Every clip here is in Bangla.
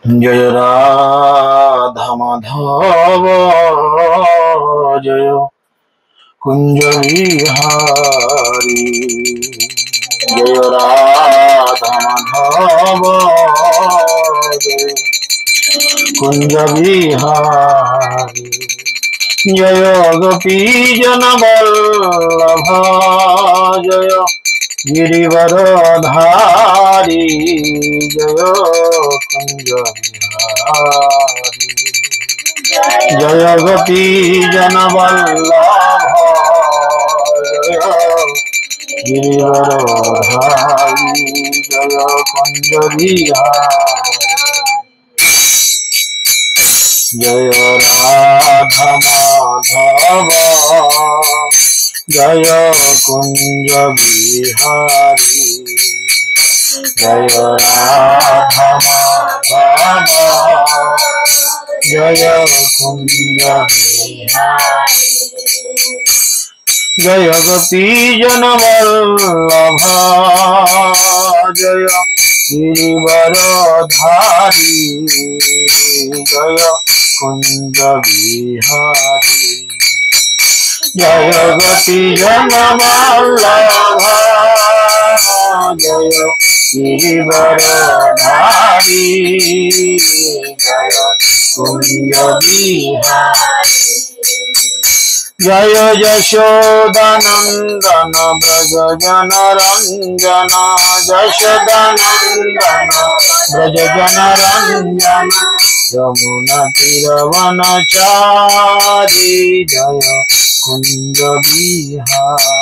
जय राधा माधव जय कुंज बिहारी। जय राधा माधव जय कुंज बिहारी। जय गोपी जन वल्लभ जय गिरिवरधारी। जय कुंज बिहारी। जय गोपी जन वल्लभ जय गिरिवरधारी। जय कुंज बिहारी। जय राधा माधव जय कुंज बिहारी। जय राधा माधव जय कुंज बिहारी। जय गोपी जन वल्लभ जय गिरिवरधारी। जय कुंज बिहारी। जय गोपी जन वल्लभ जय गिरिवरधारी। जय कुंज बिहारी। जय यशोदानंदन ब्रज जन रंजन। यशोदानंदन ब्रज जन रंजन। यमुना तीरवनचारी। जय कुंज बिहारी।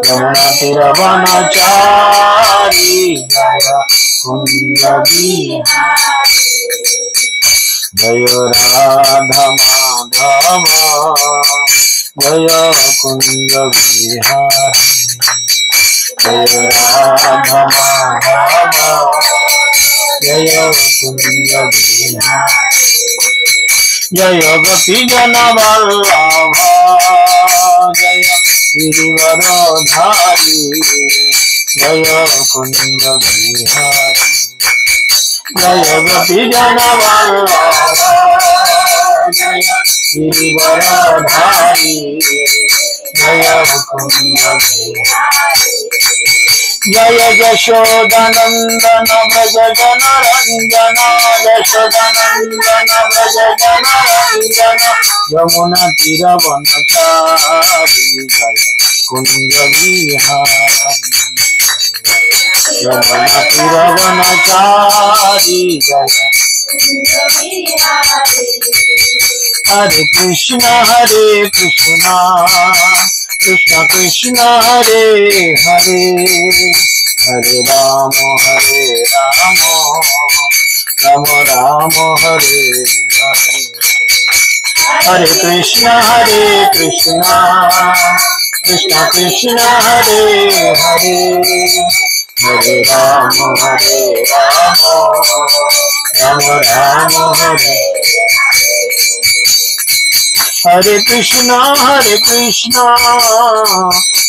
यमुना तीरवनचारी। जय कुंज बिहारी। जय राधा माधव जय कुंज बिहारी। जय राधा माधव जय कुंज बिहारी। जय गोपी जन वल्लभ जय गिरिवरधारी। जय कुंज बिहारी। जय गोपी जन वल्लभ जय गिरिवरधारी। जय कुंज बिहारी। जय यशोदानंदन ब्रज जन रंजन। यशोदानंदन ब्रज जन रंजन। यमुना तीरवनचारी। जय कुंज बिहारी। यमुना तीरवनचारी। जय हरे कृष्ण कृष्ण कृष्ण हरे हरे। हरे राम राम राम हरे हरे। हरे कृष्ण कृष्ण कृष्ण हरे हरे। हरे राम राम हरे। हरे कृष्ण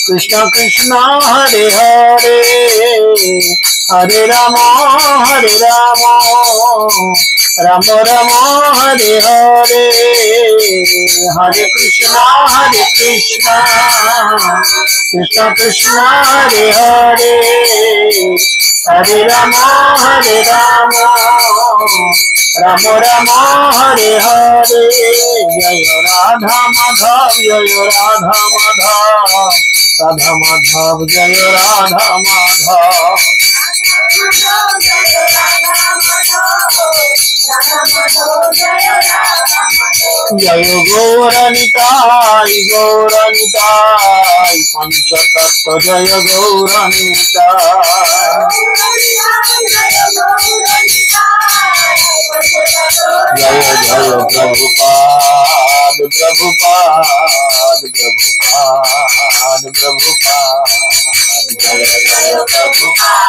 कृष्ण कृष्ण हरे हरे। हरे राम राम राम हरे हरे। हरे कृष्ण कृष्ण कृष्ण हरे हरे। हरे राम राम राम हरे हरे। जय राधा माधव जय राधा माधव राधा माधव जय राधा माधव। जय गौरनिताय गौरनिताय पंचतत्व जय गौरनिताय। जय जय प्रभुपाद प्रभुपाद प्रभुपाद प्रभुपाद। जय जय प्रभुपाद।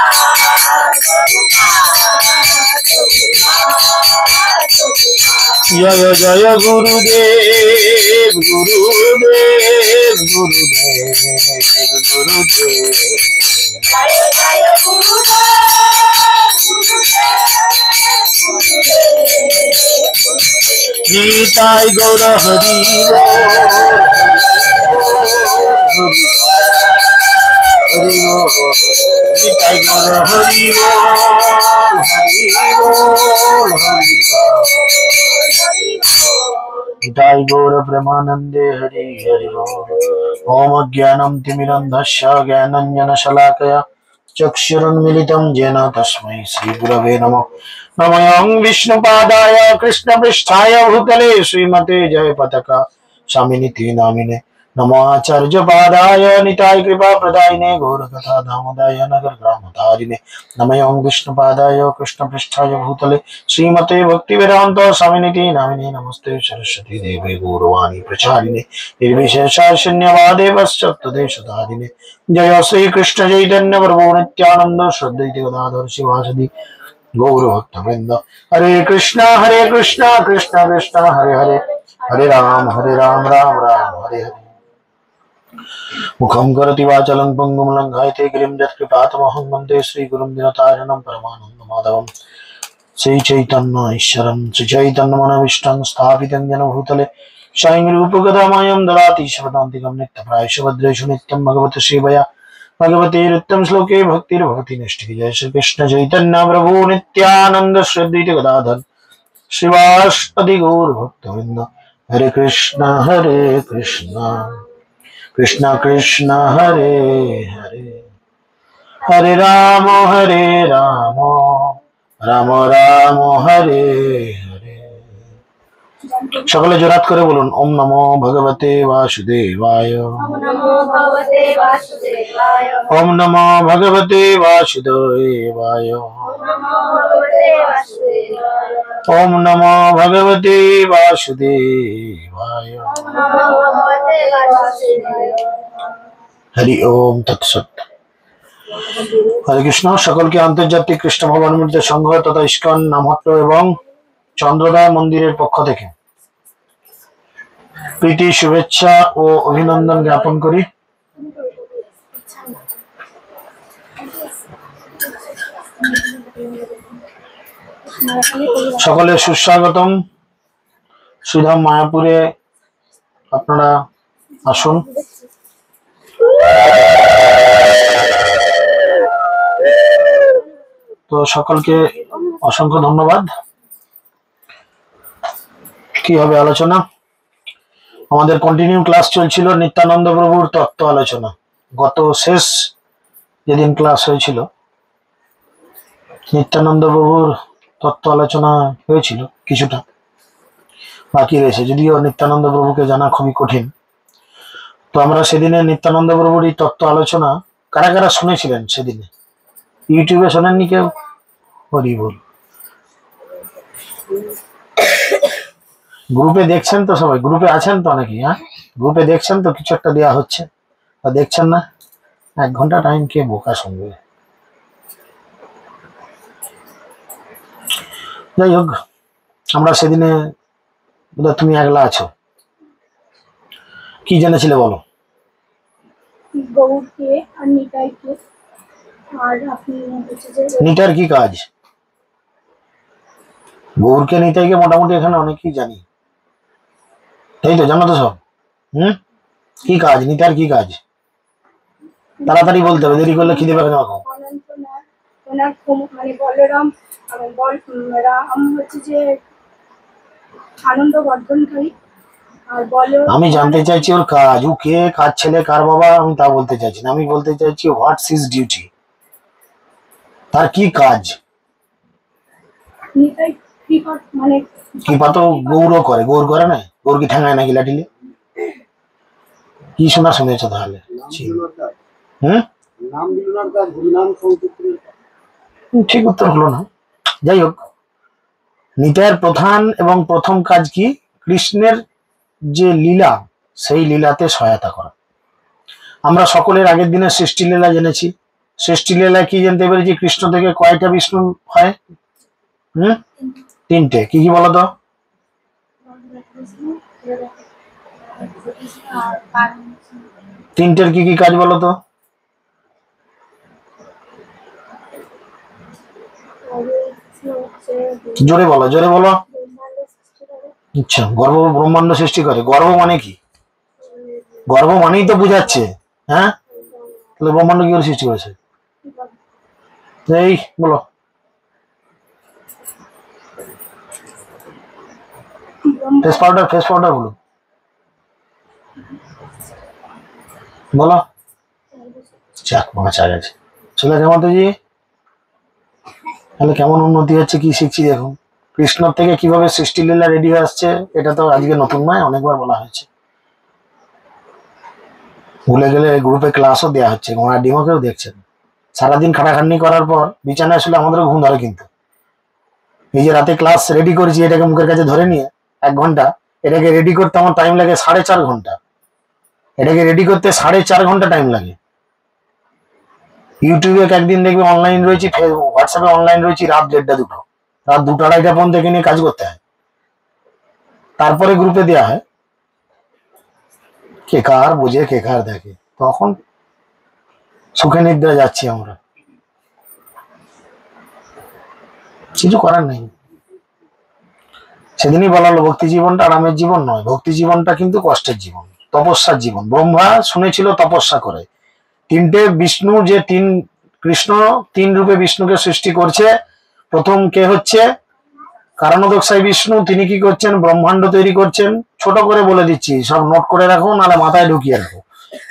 जय जय गुरुदेव गुरुदेव गुरुदेव गुरुदेव। जय जय गुरुदेव गुरुदेव নিতাই গৌর হরি হরি নিতাই গৌর হরি নিতাই গৌর প্রেমানন্দে হরি হরি ওম অজ্ঞানম তিমিরন্ধস্য জ্ঞানাঞ্জন শলাকয়া চক্ষুरुन्मिलितं येन तस्मै श्रीगुरवे नमः नमोऽं विष्णुपादाय कृष्णपृष्ठाय भूतले श्रीमते जयपताका स्वामिनिति नामिने नमो आचार्यपादाय निताय कृपाप्रदायिने गौरकथा दामोदाय नगरग्रामधारिणे नमोऽं विष्णुपादाय कृष्णपृष्ठाय भूतले श्रीमते भक्तिवेदान्त स्वामिनिति नामिने नमस्ते सरस्वती देवे गौरवाणी प्रचारिणे निर्विशेषशून्यवादे पश्चात्तदेशधारिणे जय श्री कृष्ण चैतन्य प्रभु नित्यानंद श्रद्धैत गदाधर शिवासदि गौरभक्तवृंद हरे कृष्ण कृष्ण कृष्ण हरे हरे हरे राम राम राम हरे हरे मुखं करोति वाचालं पंगुं लङ्घयते गिरिं यत्कृपातमहं वन्दे श्रीगुरुं दिनतारिणं परमानन्दमाधवं श्रीचैतन्य ईश्वरं श्रीचैतन्यमनविष्टं स्थापितं येन भूतले स्वयं रूपगदामयं ददाति शपथान्तिकं नित्यप्रायश्च भद्रेषु नित्यं भगवते श्रीवया भगवते उत्तम श्लोके भक्तिर्भवति नष्टि जय श्री कृष्ण चैतन्य प्रभु नित्यानंद श्रद्धैत गदाधर श्रीवासदि गौर भक्तवृंद हरे कृष्ण कृष्ण कृष्ण हरे हरे हरे राम राम राम हरे हरे সকলে জোরাত করে বলুন ওম নমো ভগবতে বাসুদেবায় ওম নমো ভগবতে বাসুদেবায় ওম নমো ভগবতে বাসুদেবায় ওম নমো ভগবতে বাসুদেবায় হরি ওম তৎসৎ হরে কৃষ্ণ সকলকে আন্তর্জাতিক কৃষ্ণ ভবনমূর্তি সংঘ তথা ইস্কন নামহট্ট এবং চন্দ্রোদয় মন্দিরের পক্ষ থেকে প্রীতি শুভেচ্ছা ও অভিনন্দন জ্ঞাপন করি। সকলে সুস্বাগতম। শ্রীধাম মায়াপুরে আপনারা আসুন। তো সকলকে অসংখ্য ধন্যবাদ। কি হবে আলোচনা? আমাদের কন্টিনিউ ক্লাস চলছিল নিত্যানন্দ প্রভুর তত্ত্ব আলোচনা। গত শেষ যেদিন ক্লাস হয়েছিল নিত্যানন্দ প্রভুর তত্ত্ব আলোচনা হয়েছিল, কিছুটা বাকি রয়েছে, যদিও নিত্যানন্দ প্রভুকে জানা খুবই কঠিন। তো আমরা সেদিনে নিত্যানন্দ প্রভুর এই তত্ত্ব আলোচনা কারা কারা শুনেছিলেন সেদিনে? ইউটিউবে শোনেননি কেউ? হরি বল। গ্রুপে দেখছেন তো সবাই? গ্রুপে আছেন তো অনেকেই? হ্যাঁ, গ্রুপে দেখছেন তো কিছু একটা দেওয়া হচ্ছে, তা দেখছেন না? 1 ঘন্টা টাইম কে বোকা শুনবে? যাই হোক, আমরা সেদিনে তুমি একলা আছো, কি জেনেছিলে বলো? নিটার কি কাজ? গৌরকে নিতাইকে মোটামুটি এখানে অনেকেই জানি, তাই তো? জানো তো সব? কি কাজ নিতার? কি কাজ? তাড়াতাড়ি বলতে হবে, দেরি করলে খিদে পাবে না। আমি জানতে চাইছি ওর কাজ, ও কে, কার ছেলে, কার বাবা, আমি তা বলতে চাইছি না। আমি বলতে চাইছি হোয়াটস হিজ ডিউটি, তার কি কাজ? কৃপা তো গৌরও করে, গৌর করে না? গৌর কি ঠেঙায় নাকি লাঠিলে? কি শোনা শুনেছ তাহলে? ঠিক উত্তর হলো না। যাই হোক, নিতাইয়ের প্রধান এবং প্রথম কাজ কি? কৃষ্ণের যে লীলা, সেই লীলাতে সহায়তা করা। আমরা সকলের আগের দিনের সৃষ্টি লীলা জেনেছি। সৃষ্টি লীলায় কি জানতে পেরেছি? কৃষ্ণ থেকে কয়টা বিষ্ণু হয়? 3টে। কি কি বলতো? তিনটের কি কি কাজ বলতো? জোরে বলো, জোরে বলো। আচ্ছা, গর্ভ ব্রহ্মাণ্ড সৃষ্টি করে। গর্ভ মানে কি? গর্ভ মানেই তো বুঝাচ্ছে। হ্যাঁ, তাহলে ব্রহ্মাণ্ড কি করে সৃষ্টি করেছে? এই বলো। ফেস পাউডার বলো, বলো। যাক, বাঁচা গেছে। চলে মাতাজি, তাহলে কেমন উন্নতি হচ্ছে, কি শিখছি দেখুন। কৃষ্ণর থেকে কিভাবে সৃষ্টি লীলা রেডি হয়ে আসছে, এটা তো আজকে নতুন নয়, অনেকবার বলা হয়েছে। ভুলে গেলে গ্রুপে ক্লাসও দেওয়া হচ্ছে, ঘোড়া ডিমকেও দেখছেন। সারাদিন খাটাখাটনি করার পর বিছানায় আসলে আমাদেরও ঘুম ধরে, কিন্তু এই যে রাতে ক্লাস রেডি করেছি, এটাকে মুখের কাছে ধরে নিয়ে 1 ঘন্টা, এটাকে রেডি করতে আমার টাইম লাগে 4.5 ঘন্টা। এটাকে রেডি করতে 4.5 ঘন্টা টাইম লাগে। ইউটিউবে একদিন দেখবে অনলাইন রয়েছি, হোয়াটসঅ্যাপে অনলাইন রয়েছি রাত 1:30 2টো, রাত 2টা 2:30 পর্যন্ত একে নিয়ে কাজ করতে হয়, তারপরে গ্রুপে দেওয়া হয়। কে কার বোঝে, কে কার দেখে, তখন সুখে নিদ্রা যাচ্ছি আমরা, কিছু করার নেই। সেদিনই বলা হলো, ভক্তি জীবনটা আরামের জীবন নয়, ভক্তি জীবনটা কিন্তু কষ্টের জীবন, তপস্যার জীবন। ব্রহ্মা শুনেছিল তপস্যা করে, 3টে বিষ্ণু, যে 3 কৃষ্ণ 3 রূপে বিষ্ণুকে সৃষ্টি করছে। প্রথম কে হচ্ছে কারণোদকসাই বিষ্ণু, তিনি কি করছেন, ব্রহ্মাণ্ড তৈরি করছেন। ছোট করে বলে দিচ্ছি, সব নোট করে রাখো, নাহলে মাথায় ঢুকিয়ে রাখো।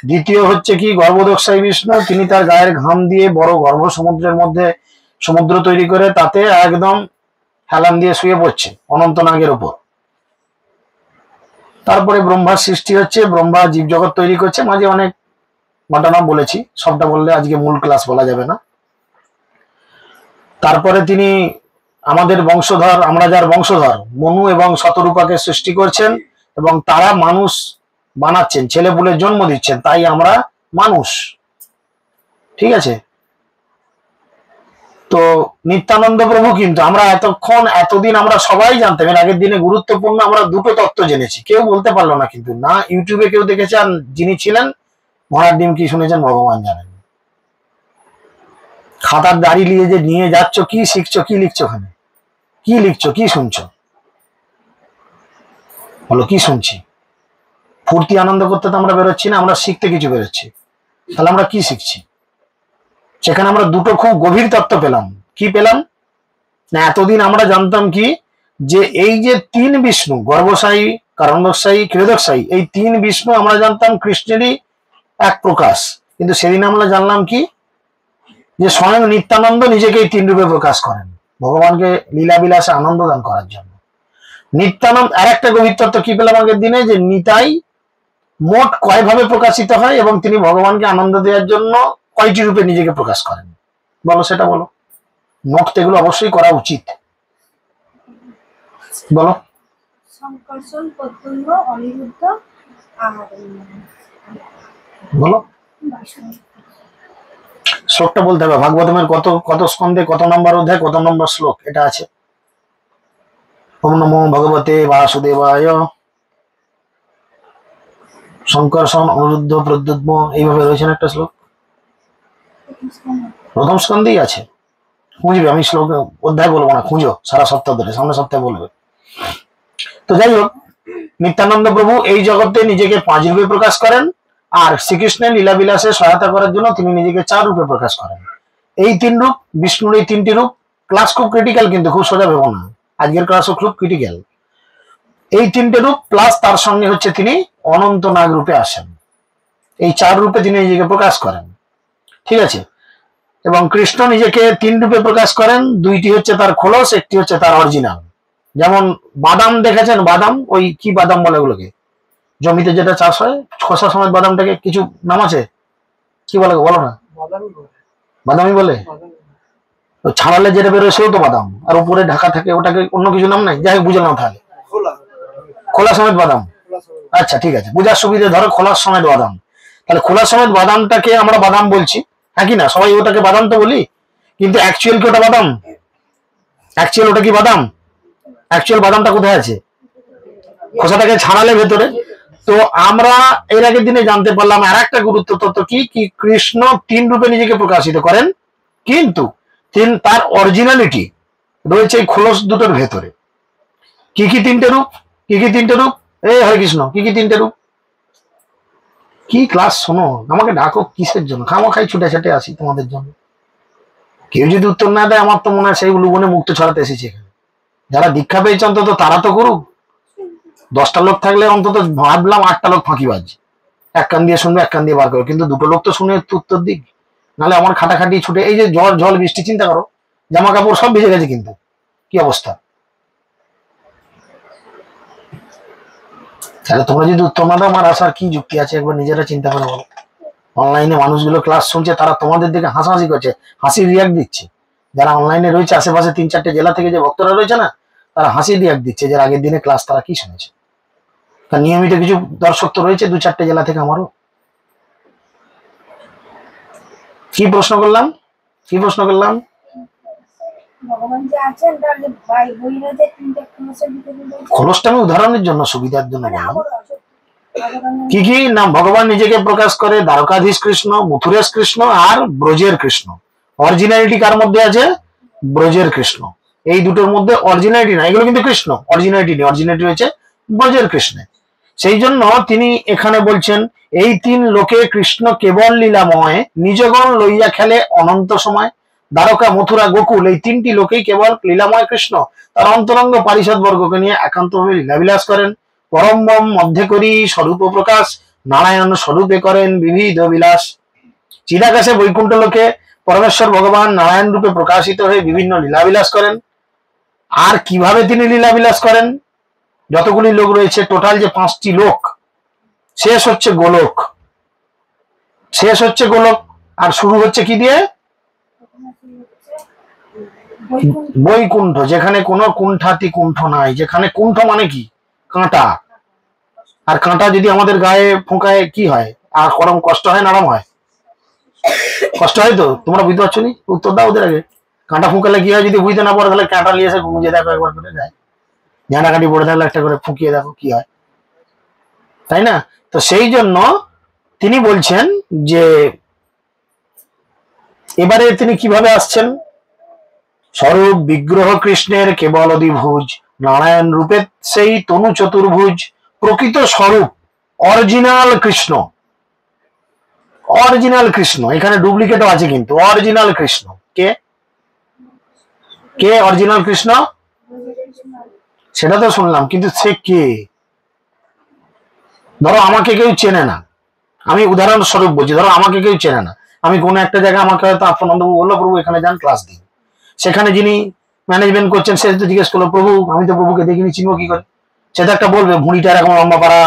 দ্বিতীয় হচ্ছে কি গর্ভদকসাই বিষ্ণু, তিনি তার গায়ের ঘাম দিয়ে বড় গর্ভ সমুদ্রের মধ্যে সমুদ্র তৈরি করে তাতে একদম হেলান দিয়ে শুয়ে পড়ছে অনন্তনাগের উপর। তারপরে ব্রহ্মার সৃষ্টি হচ্ছে, ব্রহ্মা জীবজগৎ তৈরি করছে। মাঝে অনেক ঘটনা বলেছি, সবটা বললে আজকে মূল ক্লাস বলা যাবে না। তারপরে তিনি আমাদের বংশধর, আমরা যার বংশধর মনু এবং শতরূপাকে সৃষ্টি করছেন, এবং তারা মানুষ বানাচ্ছেন, ছেলে পুলের জন্ম দিচ্ছেন, তাই আমরা মানুষ। ঠিক আছে, তো নিত্যানন্দ প্রভু কিন্তু আমরা এতদিন আমরা সবাই জানতাম, এর আগের দিনে গুরুত্বপূর্ণ আমরা 2টো তত্ত্ব জেনেছি, কেউ বলতে পারলো না, কিন্তু না ইউটিউবে কেউ দেখেছে, আর যিনি ছিলেন ঘোড়ার ডিম কি শুনেছেন ভগবান জানেন। খাতার দাড়ি নিয়ে যাচ্ছ, কি শিখছো, কি লিখছো, ওখানে কি লিখছো, কি শুনছো, বলো কি শুনছি। ফুর্তি আনন্দ করতে তো আমরা বেরোচ্ছি না, আমরা শিখতে কিছু বেরোচ্ছি। তাহলে আমরা কি শিখছি? সেখানে আমরা 2টো খুব গভীর তত্ত্ব পেলাম। কি পেলাম না, এতদিন আমরা জানতাম কি, যে এই যে 3 বিষ্ণু, গর্ভসায়ী, কারণদকসায়ী, ক্ষীরোদকসায়ী, এই 3 বিষ্ণু আমরা জানতাম কৃষ্ণেরই এক প্রকাশ। কিন্তু সেদিন আমরা জানলাম কি, যে স্বয়ং নিত্যানন্দ নিজেকে এই 3 রূপে প্রকাশ করেন, ভগবানকে লীলা বিলাসে আনন্দ দান করার জন্য। নিত্যানন্দ আর একটা গভীর তত্ত্ব কি পেলাম আগের দিনে, যে নিতাই মোট কয়ভাবে প্রকাশিত হয়, এবং তিনি ভগবানকে আনন্দ দেওয়ার জন্য কয়টি রূপে নিজেকে প্রকাশ করেন, বলো সেটা বলো। নোট তো এগুলো অবশ্যই করা উচিত, বলো। সংকর্ষণ, প্রদ্যুম্ন, অনিরুদ্ধ, বলো, শ্লোকটা বলতে হবে। ভাগবতমের কত কত স্কন্ধে কত নম্বর অধ্যায় কত নম্বর শ্লোক এটা আছে। ওম নমো ভগবতে বাসুদেবায়। সংকর্ষণ, অনিরুদ্ধ, প্রদ্যুম্ন, এইভাবে রয়েছে একটা শ্লোক, প্রথম স্কন্ধেই আছে। খুঁজবে, আমি শ্লোক অধ্যায় বলবো না, খুঁজো সারা সপ্তাহ ধরে, সামনের সপ্তাহে বলবে। তো যাই হোক, নিত্যানন্দ প্রভু এই জগতে নিজেকে 5 রূপে প্রকাশ করেন, আর শ্রীকৃষ্ণের লীলাবিলাসে সহায়তা করার জন্য তিনি নিজেকে 4 রূপে প্রকাশ করেন। এই 3 রূপ, বিষ্ণুর এই 3টি রূপ। ক্লাস খুব ক্রিটিক্যাল, কিন্তু খুব সোজা ভেবো না, আজকের ক্লাসও খুব ক্রিটিক্যাল। এই 3টে রূপ প্লাস তার সঙ্গে হচ্ছে তিনি অনন্ত নাগ রূপে আসেন, এই 4 রূপে তিনি নিজেকে প্রকাশ করেন। ঠিক আছে, এবং কৃষ্ণ নিজেকে 3 রূপে প্রকাশ করেন, 2টি হচ্ছে তার খোলস, একটি হচ্ছে তার অরিজিনাল। যেমন বাদাম দেখেছেন, বাদাম, ওই কি বাদাম বলে ওগুলোকে, জমিতে যেটা চাষ হয় খোসা সমেত বাদামটাকে, কিছু নাম আছে, কি বলে বলো না, বাদামই বলে। ছাড়ালে যেটা বেরোয় সেও তো বাদাম, আর উপরে ঢাকা থাকে, ওটাকে অন্য কিছু নাম নাই, যাই হোক বুঝলাম। তাহলে খোলা সমেত বাদাম, আচ্ছা ঠিক আছে, বুঝার সুবিধে ধরো খোলা সমেত বাদাম। তাহলে খোলা সমেত বাদামটাকে আমরা বাদাম বলছি, হ্যাঁ কি না, সবাই ওটাকে বাদাম তো বলি, কিন্তু অ্যাকচুয়াল কি ওটা বাদাম? অ্যাকচুয়াল ওটা কি বাদাম? অ্যাকচুয়াল বাদামটা কোথায় আছে? খোসাটাকে ছাড়ালে ভেতরে। তো আমরা এর আগের দিনে জানতে পারলাম আর একটা গুরুত্ব তত্ত্ব কি, কৃষ্ণ 3 রূপে নিজেকে প্রকাশিত করেন, কিন্তু তার অরিজিনালিটি রয়েছে এই খোলস দুটোর ভেতরে। কি কি 3টে রূপ? কি কি তিনটে রূপ? এই হরে কৃষ্ণ, কি কি তিনটে রূপ? কি ক্লাস শোনো? আমাকে ডাকো কিসের জন্য? খামোখাই ছুটে ছুটে আসি তোমাদের জন্য। কেউ যদি উত্তর না দেয়, আমার তো মনে হয় সেই লুবনে মুক্ত ছড়াতে এসেছে এখানে। যারা দীক্ষা পেয়েছে অন্তত তারা তো করুক। 10টা লোক থাকলে অন্তত ভাবলাম 8টা লোক ফাঁকি বাজছে, এক কান দিয়ে শুনবে এক কান দিয়ে বার করবে, কিন্তু দুটো লোক তো শুনে উত্তর দিক। নাহলে আমার খাটাখাটি ছুটে, এই যে ঝড় বৃষ্টি, চিন্তা করো, জামা কাপড় সব ভিজে গেছে, কিন্তু কি অবস্থা। তাহলে তোমরা যদি উত্তর না দাও, আমার আসার কি যুক্তি আছে? একবার নিজেরা চিন্তা করে বলো। অনলাইনে মানুষগুলো ক্লাস শুনছে, তারা তোমাদের দিকে হাসাহাসি করছে, হাসির রিয়াক্ট দিচ্ছে। যারা অনলাইনে রয়েছে আশেপাশে 3-4টে জেলা থেকে যে ভক্তরা রয়েছে না, তারা হাসির রিয়াক্ট দিচ্ছে যে আগের দিনে ক্লাস তারা কি শুনেছে। তার নিয়মিত কিছু দর্শক তো রয়েছে 2-4টে জেলা থেকে। আমারও কি প্রশ্ন করলাম? ভগবান যে আছেন তার যে বইরা যে তিনটে খোলসের ভিতরে রয়েছে, খোলসটা আমি উদাহরণের জন্য, সুবিধার জন্য মানে বললাম। ভগবানের কি কি নাম ভগবান নিজেকে প্রকাশ করে? দ্বারকাধীশ কৃষ্ণ, মথুরেশ কৃষ্ণ আর ব্রজের কৃষ্ণ। অরিজিনালিটি কার মধ্যে আছে? ব্রজের কৃষ্ণ। এই দুটোর মধ্যে অরিজিনালিটি না, এগুলো কিন্তু কৃষ্ণ। অরিজিনালিটি নেই, অরিজিনালিটি হয়েছে ব্রজের কৃষ্ণে। সেই জন্য তিনি এখানে বলছেন, এই 3 লোকে কৃষ্ণ কেবল লীলাময়, নিজগণ লইয়া খেলে অনন্ত সময়। দ্বারকা, মথুরা, গোকুল, এই 3টি লোকেই কেবল লীলাময় কৃষ্ণ তার অন্তরঙ্গ পারিষদ বর্গকে নিয়ে একান্তভাবে লীলাবিলাস করেন। পরম মধ্যে করি স্বরূপ প্রকাশ, নারায়ণ স্বরূপে করেন বিবিধ বিলাস। চিদাকাশে বৈকুণ্ঠ লোকে পরমেশ্বর ভগবান নারায়ণ রূপে প্রকাশিত হয়ে বিভিন্ন লীলাবিলাস করেন। আর কিভাবে তিনি লীলাবিলাস করেন? যতগুলি লোক রয়েছে, টোটাল যে 5টি লোক, শেষ হচ্ছে গোলক, আর শুরু হচ্ছে কি দিয়ে? বৈকুণ্ঠ, যেখানে কোনো কুণ্ঠাতি কুণ্ঠ নাই। যেখানে কুণ্ঠ মানে কি? কাঁটা। আর কাঁটা যদি আমাদের গায়ে ফোঁকায় কি হয়? আর গরম কষ্ট হয় না আরাম হয়? কষ্ট হয় তো। তোমরা বুঝতে পারছো নি? উত্তর দাও ওদের আগে। কাঁটা ফুঁকালে কি হয়? যদি বুঝতে না পারো তাহলে কাঁটা নিয়ে এসে গুঁজে দেখো একবার করে যায়। ঝাঁটাকাটি পড়ে থাকলে একটা করে ফুঁকিয়ে দেখো কি হয়, তাই না? তো সেই জন্য তিনি বলছেন যে এবারে তিনি কিভাবে আসছেন? স্বরূপ বিগ্রহ কৃষ্ণের কেবল অধিভুজ, নারায়ণ রূপে সেই তনু চতুর্ভুজ। প্রকৃত স্বরূপ অরিজিনাল কৃষ্ণ। এখানে ডুপ্লিকেটও আছে, কিন্তু অরিজিনাল কৃষ্ণ কে? অরিজিনাল কৃষ্ণ? সেটা তো শুনলাম, কিন্তু সে কে? ধরো আমাকে কেউ চেনে না, আমি উদাহরণস্বরূপ বলছি, ধরো আমাকে কেউ চেনে না, আমি কোনো একটা জায়গায়, আমাকে হয়তো আপনানন্দবাবু বললো প্রভু এখানে যান ক্লাস দিন। সেখানে যিনি ম্যানেজমেন্ট করছেন সে তো জিজ্ঞেস করলো, প্রভু আমি তো প্রভুকে দেখিনি, চিনবো কি করে? সে তো একটা বলবে, ভুঁড়িটা এরকম লম্বা পাড়া,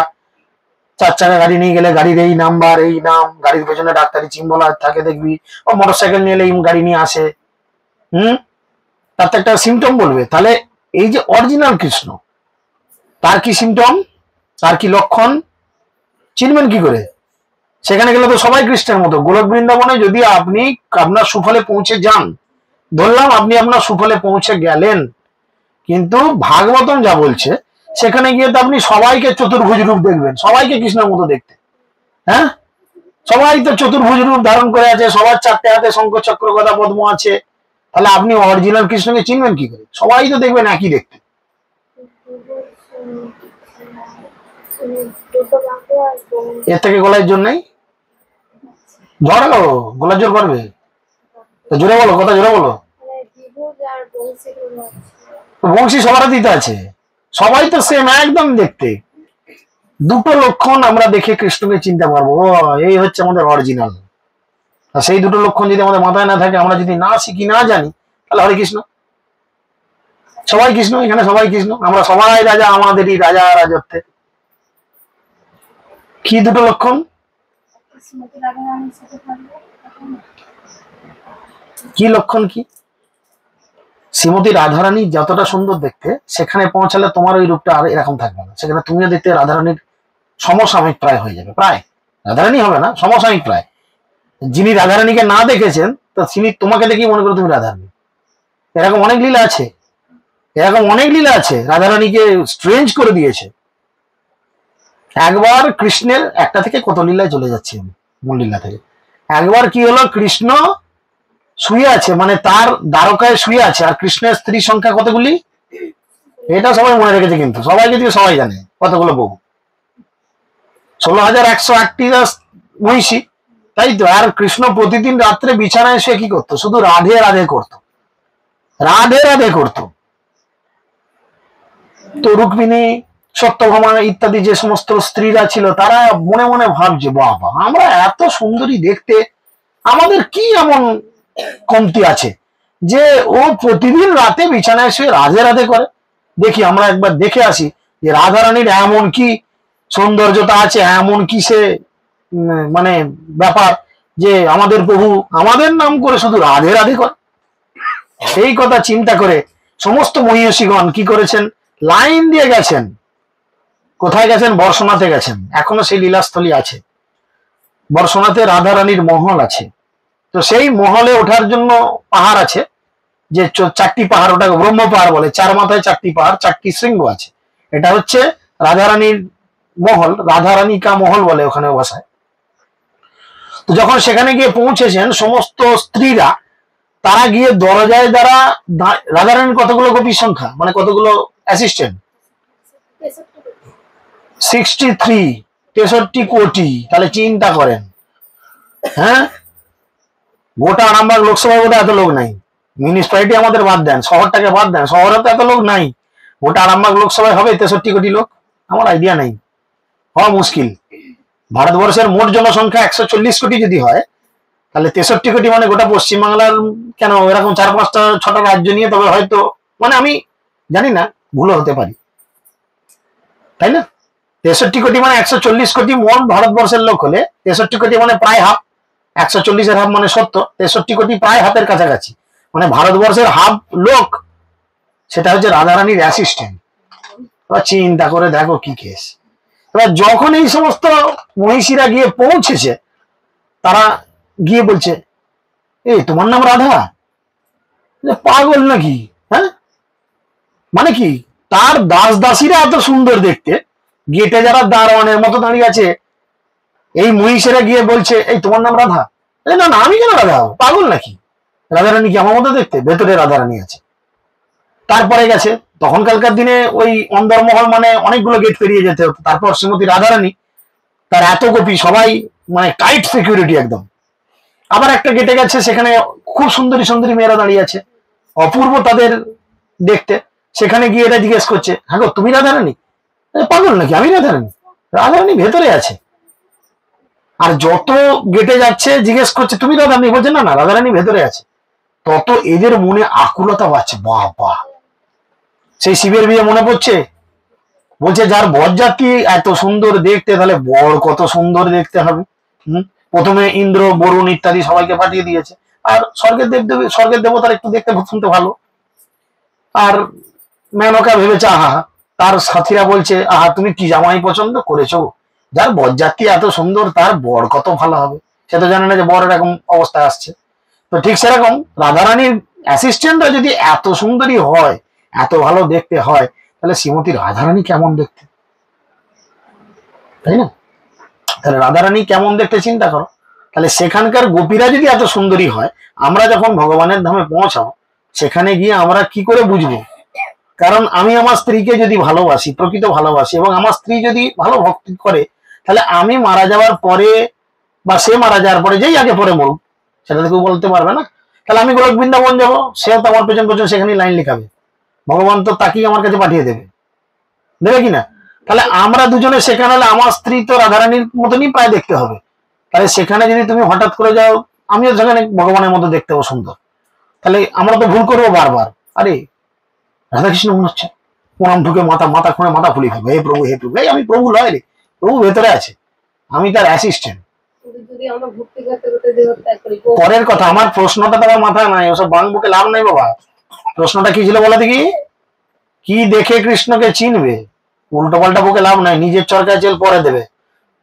4 চাকা গাড়ি নিয়ে গেলে গাড়ির এই নাম্বার, এই নাম, গাড়ির পেছনে ডাক্তারি চিম্বলা থাকে দেখবি, ও মোটরসাইকেল নিয়ে এলে এই গাড়ি নিয়ে আসে। তার তো একটা সিমটম বলবে। তাহলে এই যে অরিজিনাল কৃষ্ণ, তার কি সিমটম, তার কি লক্ষণ, চিনবেন কি করে? সেখানে গেলে তো সবাই কৃষ্ণের মতো। গোলক বৃন্দাবনে যদি আপনি আপনার সুফলে পৌঁছে যান, ধরলাম আপনি আপনার সুফলে পৌঁছে গেলেন, কিন্তু ভাগবতম যা বলছে সেখানে গিয়ে তো আপনি সবাইকে চতুর্ভুজ রূপ দেখবেন, সবাইকে কৃষ্ণের মতো দেখতে। হ্যাঁ, সবাই তো চতুর্ভুজ রূপ ধারণ করে আছে, সবার 4টে হাতে শঙ্খ চক্র গদা পদ্ম আছে। তাহলে আপনি অরিজিনাল কৃষ্ণকে চিনবেন কি করে? সবাই তো দেখবেন একই দেখতে। এর থেকে গলায় জোর নেই? ঝড়ালো গলার জোর করবে? জোরে বলো, কথা জোরে বলো। বংশী সবার দিতে আছে, সবাই তো সেম একদম দেখতে। দুটো লক্ষণ আমরা দেখে কৃষ্ণকে চিনতে পারবো, ও এই হচ্ছে আমাদের অরিজিনাল। আর সেই দুটো লক্ষণ যদি আমাদের মাথায় না থাকে, আমরা যদি না শিখি, না জানি, তাহলে হরে কৃষ্ণ, সবাই কৃষ্ণ, এখানে সবাই কৃষ্ণ, আমরা সবাই রাজা আমাদেরই রাজা রাজত্বে। কি দুটো লক্ষণ? কি লক্ষণ? কি? শ্রীমতী রাধারানী যতটা সুন্দর দেখতে, সেখানে পৌঁছালে তোমার ওই রূপটা আর এরকম থাকবে না। সেখানে তুমিও দেখতে রাধারানীর সমসাময়িক প্রায় হয়ে যাবে, প্রায় রাধারানী হবে না, সমসাময়িক প্রায়। যিনি রাধারানীকে না দেখেছেন, তো তিনি তোমাকে দেখেই মনে করো তুমি রাধারানী। এরকম অনেক লীলা আছে, রাধারানীকে স্ট্রেঞ্জ করে দিয়েছে। একবার কৃষ্ণের একটা থেকে কত লীলায় চলে যাচ্ছে, মূল লীলা থেকে। একবার কি হলো, কৃষ্ণ শুয়ে আছে, মানে তার দ্বারকায় শুয়ে আছে, আর কৃষ্ণের স্ত্রী সংখ্যা কতগুলি? এটা সবাই মনে রেখেছে, কিন্তু সবাই যদি সবাই জানে কতগুলো বউ, 16,108টি মহিষী, তাই তো। আর কৃষ্ণ প্রতিদিন রাত্রে বিছানায় শুয়ে কি করতো? শুধু রাধে রাধে করতো, রাধে রাধে করতো। তো রুক্মিণী, সত্যভামা ইত্যাদি যে সমস্ত স্ত্রীরা ছিল তারা মনে মনে ভাবছে, বাবা আমরা এত সুন্দরী দেখতে, আমাদের কি এমন কমতি আছে যে ও প্রতিদিন রাতে বিছানায় শুয়ে রাধে রাধে করে। দেখি আমরা একবার দেখে আসি যে রাধারানীর এমন কি সৌন্দর্যতা আছে, এমন কি সে মানে ব্যাপার যে আমাদের প্রভু আমাদের নাম করে শুধু রাধে রাধে করে। এই কথা চিন্তা করে সমস্ত মহিষীগণ কি করেছেন? লাইন দিয়ে গেছেন। কোথায় গেছেন? বর্ষনাথে গেছেন। এখনো সেই লীলাস্থলী আছে, বর্ষনাথে রাধারানীর মহল আছে। তো সেই মহলে ওঠার জন্য পাহাড় আছে, যে 4টি পাহাড়, ওটাকে ব্রহ্ম পাহাড় বলে। 4 মাথায় 4টি পাহাড়, 4টি শৃঙ্গ আছে। এটা হচ্ছে রাধারানীর মহল, রাধারানী কা মহল বলে ওখানে ভাষায়। তো যখন সেখানে গিয়ে পৌঁছেছেন সমস্ত স্ত্রীরা, তারা গিয়ে দরজায় দ্বারা রাধারানীর কতগুলো গোপীর সংখ্যা, মানে কতগুলো অ্যাসিস্ট্যান্ট? 63 কোটি। তাহলে চিন্তা করেন, হ্যাঁ, গোটা আরামবাগ লোকসভায় বোধহয় এত লোক নাই। মিউনিসিপালিটি আমাদের বাদ দেন, শহরটাকে বাদ দেন, শহরে তো এত লোক নাই। গোটা আরামবাগ লোকসভায় হবে 63 কোটি লোক? আমার আইডিয়া নাই, হওয়া মুশকিল। ভারতবর্ষের মোট জনসংখ্যা 140 কোটি যদি হয়, তাহলে 63 কোটি মানে গোটা পশ্চিমবাংলার, কেন এরকম 4-5টা-6টা রাজ্য নিয়ে, তবে হয়তো, মানে আমি জানি না, ভুলও হতে পারি, তাই না? 63 কোটি মানে 140 কোটি মোট ভারতবর্ষের লোক হলে 63 কোটি মানে প্রায় হাফ। 140-এর হাফ মানে 70, 63 কোটি প্রায় হাফের কাছাকাছি। মানে ভারতবর্ষের হাফ লোক সেটা হচ্ছে রাধারানীর অ্যাসিস্ট্যান্ট। চিন্তা করে দেখো কি কেস। এবার যখন এই সমস্ত মহিষীরা গিয়ে পৌঁছেছে, তারা গিয়ে বলছে, এই তোমার নাম রাধা? পাগল নাকি? হ্যাঁ, মানে কি, তার দাস দাসীরা এত সুন্দর দেখতে, গেটে যারা দারোয়ানের মতো দাঁড়িয়ে আছে, এই মহিষেরা গিয়ে বলছে, এই তোমার নাম রাধা? না না, আমি কেন রাধা হবো? পাগল নাকি? রাধারানী কি আমার মতো দেখতে? ভেতরে রাধারানী আছে। তারপরে গেছে, তখনকালকার দিনে ওই অন্দরমহল মানে অনেকগুলো গেট পেরিয়ে যেতে হতো। তারপর শ্রীমতী রাধারানী, তার এত গোপী, সবাই মানে টাইট সিকিউরিটি একদম। আবার একটা গেটে গেছে, সেখানে খুব সুন্দরী সুন্দরী মেয়েরা দাঁড়িয়ে আছে, অপূর্ব তাদের দেখতে। সেখানে গিয়ে এটা জিজ্ঞেস করছে, হ্যাঁ গো তুমি রাধারানী? পাগল নাকি, আমি রাধারানী? রাধারানী ভেতরে আছে। আর যত গেটে যাচ্ছে জিজ্ঞেস করছে, তুমি রাধারানী? বলছে না না, রাধারানী ভেতরে আছে। তত এদের মনে আকুলতা পাচ্ছে, বাবা সেই শিবের বিয়ে মনে পড়ছে। বলছে যার বরযাত্রী এত সুন্দর দেখতে, তাহলে বর কত সুন্দর দেখতে হবে। প্রথমে ইন্দ্র, বরুণ ইত্যাদি সবাইকে পাঠিয়ে দিয়েছে। আর স্বর্গের দেবতার একটু দেখতে শুনতে ভালো। আর মেনকা ভেবেছে, আহা, তার সাথীরা বলছে, আহা তুমি কি জামাই পছন্দ করেছো? যার বরযাত্রী এত সুন্দর, তার বর কত ভালো হবে। সে তো জানে না যে বর এরকম অবস্থায় আসছে। তো ঠিক সেরকম রাধারানীর অ্যাসিস্ট্যান্টরা যদি এত সুন্দরী হয়, এত ভালো দেখতে হয়, তাহলে শ্রীমতী রাধারানী কেমন দেখতে, তাই না? তাহলে রাধারানী কেমন দেখতে চিন্তা করো। তাহলে সেখানকার গোপীরা যদি এত সুন্দরী হয়, আমরা যখন ভগবানের ধামে পৌঁছাবো, সেখানে গিয়ে আমরা কি করে বুঝবো? কারণ আমি আমার স্ত্রীকে যদি ভালোবাসি, প্রকৃত ভালোবাসি, এবং আমার স্ত্রী যদি ভালো ভক্তি করে, তাহলে আমি মারা যাওয়ার পরে বা সে মারা যাওয়ার পরে, যেই আগে পরে মরুক, সেটা তো কেউ বলতে পারবে না। তাহলে আমি গোলক বৃন্দাবন যাবো, সেও তো আমার পেছন পেছন সেখানে লাইন লিখাবে, ভগবান তো তাকেই আমার কাছে পাঠিয়ে দেবে, দেবে কিনা? তাহলে আমরা দুজনে সেখানে হলে আমার স্ত্রী তো রাধারানীর মতনই প্রায় দেখতে হবে। তাহলে সেখানে যদি তুমি হঠাৎ করে যাও, আমিও সেখানে ভগবানের মতো দেখতে হবো সুন্দর, তাহলে আমরা তো ভুল করবো বারবার। আরে রাধাকৃষ্ণ মনে হচ্ছে, প্রণাম ঢুকে মাথা খুঁড়ে মাথা ফুলি খাবে, হে প্রভু হে প্রভু। এই আমি প্রভু লয় রে, প্রভু ভেতরে আছে, আমি তার অ্যাসিস্ট্যান্ট। পরের কথা, আমার প্রশ্নটা তোমার মাথায় নাই, ওসব বাং বুকে লাভ নাই বাবা। প্রশ্নটা কি ছিল বলা দেখি? কি দেখে কৃষ্ণকে চিনবে? উল্টো পাল্টা বুকে লাভ নাই, নিজের চরকায় জেল পরে দেবে।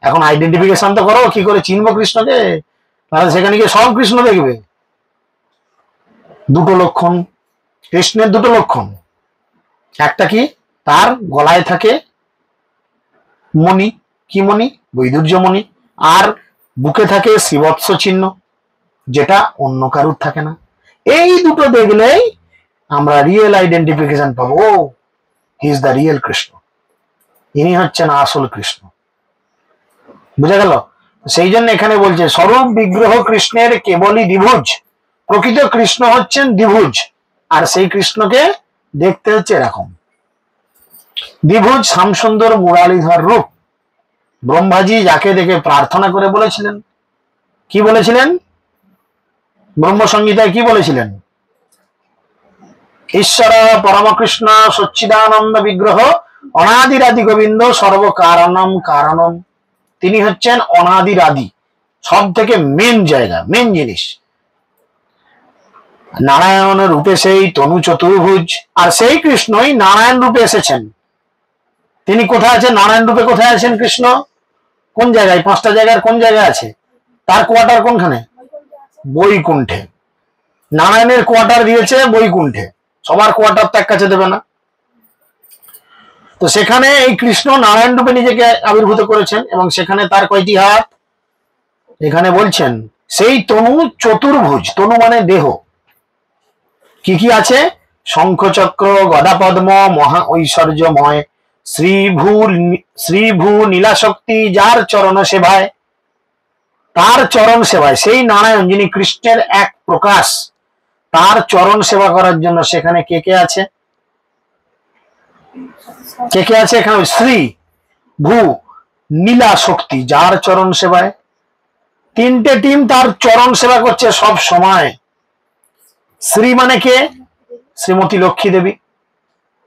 এখন আইডেন্টিফিকেশন তো করো, কি করে চিনবো কৃষ্ণকে? তাহলে সেখানে গিয়ে সব কৃষ্ণ দেখবে। দুটো লক্ষণ কৃষ্ণের, দুটো লক্ষণ। একটা কি, তার গলায় থাকে মণি, কি মণি? বৈদুর্য মণি। আর বুকে থাকে শ্রীবৎস চিহ্ন, যেটা অন্য কারুর থাকে না। এই দুটো দেখলেই আমরা রিয়েল আইডেন্টিফিকেশন পাবো। He is the real Krishna, ইনি হচ্ছেন আসল কৃষ্ণ। বুঝা গেল? সেই জন্য এখানে বলছে স্বরূপ বিগ্রহ কৃষ্ণের কেবলই দ্বিভুজ, প্রকৃত কৃষ্ণ হচ্ছেন দ্বিভুজ, আর সেই কৃষ্ণকে দেখতে হচ্ছে এরকম দ্বিভুজ শ্যামসুন্দর মুরালীধর রূপ। ব্রহ্মাজি যাকে দেখে প্রার্থনা করে বলেছিলেন, কি বলেছিলেন? ব্রহ্মসংহিতায় কি বলেছিলেন? ঈশ্বর পরমকৃষ্ণ সচ্চিদানন্দ বিগ্রহ অনাদিরাদি গোবিন্দ সর্বকারণম কারণম। তিনি হচ্ছেন অনাদিরাদি, সব থেকে মেন জায়গা, মেন জিনিস। নারায়ণ রূপে সেই তনু চতুর্ভুজ, আর সেই কৃষ্ণই নারায়ণ রূপে এসেছেন। তিনি কোথায় আছেন? নারায়ণ রূপে কোথায় আছেন কৃষ্ণ? কোন জায়গায়? 5টা জায়গার কোন জায়গায় আছে? তার কোয়ার্টার কোনখানে? বৈকুণ্ঠে। নারায়ণের কোয়ার্টার দিয়েছে বৈকুণ্ঠে, সবার কোয়ার্টার তো এক কাছে দেবে না। তো সেখানে এই কৃষ্ণ নারায়ণ রূপে নিজেকে আবির্ভূত করেছেন, এবং সেখানে তার কয়টি হাত? এখানে বলছেন সেই তনু চতুর্ভুজ, তনু মানে দেহ। কি কি আছে? শঙ্খচক্র গদা পদ্ম মহা ঐশ্বর্যময় শ্রীভূ নীলাশক্তি, যার চরণ সেবায়, তার চরণ সেবায়, সেই নারায়ণ যিনি কৃষ্ণের এক প্রকাশ, তার চরণ সেবা করার জন্য সেখানে কে কে আছে? কে কে আছে এখানে? শ্রী ভূ নীলা শক্তি, যার চরণ সেবায়। 3টে টিম তার চরণ সেবা করছে সব সময়। শ্রী মানে কে? শ্রীমতী লক্ষ্মী দেবী,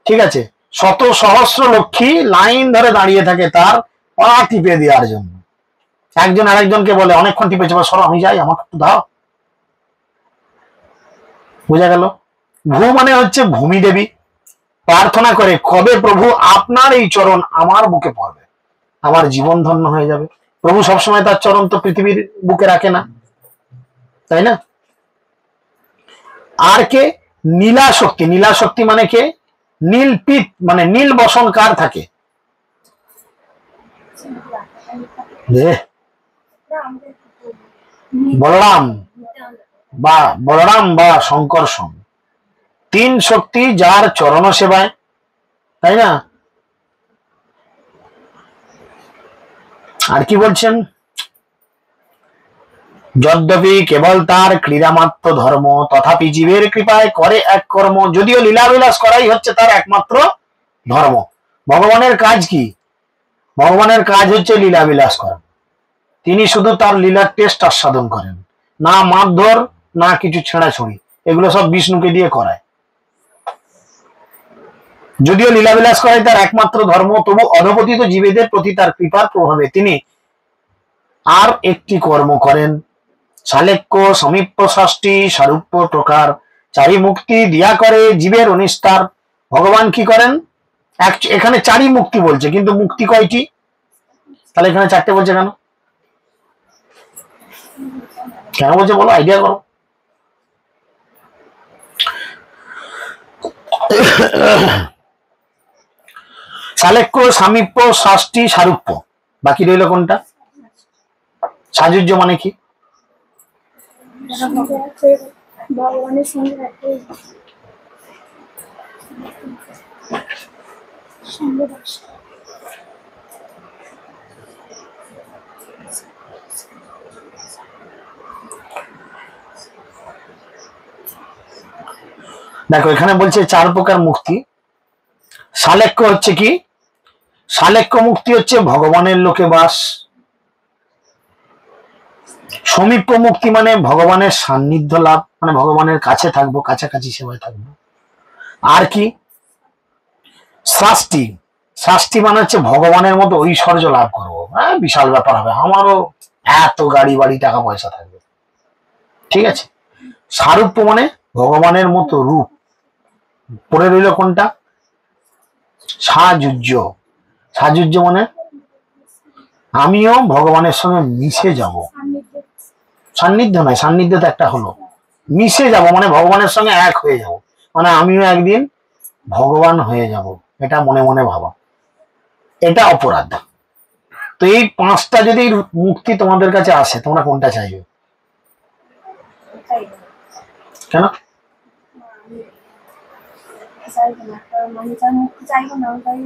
ঠিক আছে? শত সহস্র লক্ষ্মী লাইন ধরে দাঁড়িয়ে থাকে তার পা টিপে দেওয়ার জন্য। একজন আরেকজনকে বলে, অনেকক্ষণ টিপেছে, সরো আমি যাই, আমাকে একটু দাও। বুঝা গেল? ভূ মানে হচ্ছে ভূমি দেবী, প্রার্থনা করে কবে প্রভু আপনার এই চরণ আমার বুকে পড়বে, আমার জীবন ধন্য হয়ে যাবে। প্রভু সবসময় তার চরণ তো পৃথিবীর বুকে রাখে না, তাই না? আর কে? নীলা শক্তি। নীলা শক্তি মানে কে? নীল পিত মানে নীল বসন কার থাকে? বলরাম বা শঙ্কর্ষণ। 3 শক্তি যার চরণ সেবায়, তাই না? আর কি বলছেন? যদ্যপি কেবল তার ক্রীড়ামাত্র ধর্ম, তথাপি জীবের কৃপায় করে এক কর্ম। যদিও লীলাবিলাস করাই হচ্ছে তার একমাত্র ধর্ম। ভগবানের কাজ কি? ভগবানের কাজ হচ্ছে লীলাবিলাস করা। তিনি শুধু তার লীলার টেস্ট আস্বাদন করেন, না মারধর, না কিছু ছেঁড়াছুড়ি, এগুলো সব বিষ্ণুকে দিয়ে করায়। যদিও লীলাবিলাস করাই তার একমাত্র ধর্ম, তবু অধপতিত জীবেদের প্রতি তার কৃপার প্রভাবে তিনি আর একটি কর্ম করেন। শালেক্য সমীপ্য ষষ্ঠী সারূপ্য প্রকার, 4ই মুক্তি দিয়া করে জীবের অনিষ্টার। ভগবান কি করেন? এখানে 4ই মুক্তি বলছে, কিন্তু মুক্তি কয়টি? তাহলে এখানে 4টে বলছে কেন? কেন বলছে বলো, আইডিয়া করো। শালেক্য সামীপ্য ষষ্ঠী সারূপ্য, বাকি রইল কোনটা? সাযুজ্য মানে কি? ভগবানের সঙ্গে দেখো এখানে বলছে 4 প্রকার মুক্তি। শালেক্য হচ্ছে কি? শালেক্য মুক্তি হচ্ছে ভগবানের লোকে বাস। সমীপ্য মুক্তি মানে ভগবানের সান্নিধ্য লাভ, মানে ভগবানের কাছে থাকবো, কাছাকাছি সেবায় থাকবো। আর কি? শাস্তি। শাস্তি মানে হচ্ছে ভগবানের মতো ঐশ্বর্য লাভ করবো, হ্যাঁ বিশাল ব্যাপার হবে, আমারও এত গাড়ি বাড়ি টাকা পয়সা থাকবে, ঠিক আছে? সারূপ্য মানে ভগবানের মতো রূপ। পরে রইল কোনটা? সাযুজ্য। সাযুজ্য মানে আমিও ভগবানের সঙ্গে মিশে যাব। সান্নিধ্য নয়, সান্নিধ্য তো একটা হলো, মিশে যাব মানে ভগবানের সঙ্গে এক হয়ে যাব, মানে আমিও একদিন ভগবান হয়ে যাব, এটা মনে মনে ভাবা, এটা অপরাধ। তো এই 5টা যদি মুক্তি তোমাদের কাছে আসে, তোমরা কোনটা চাইবে? কেন? মুক্তি চাইবো না, কারণ আমি যার মুক্তি চাইবো না আমি তাই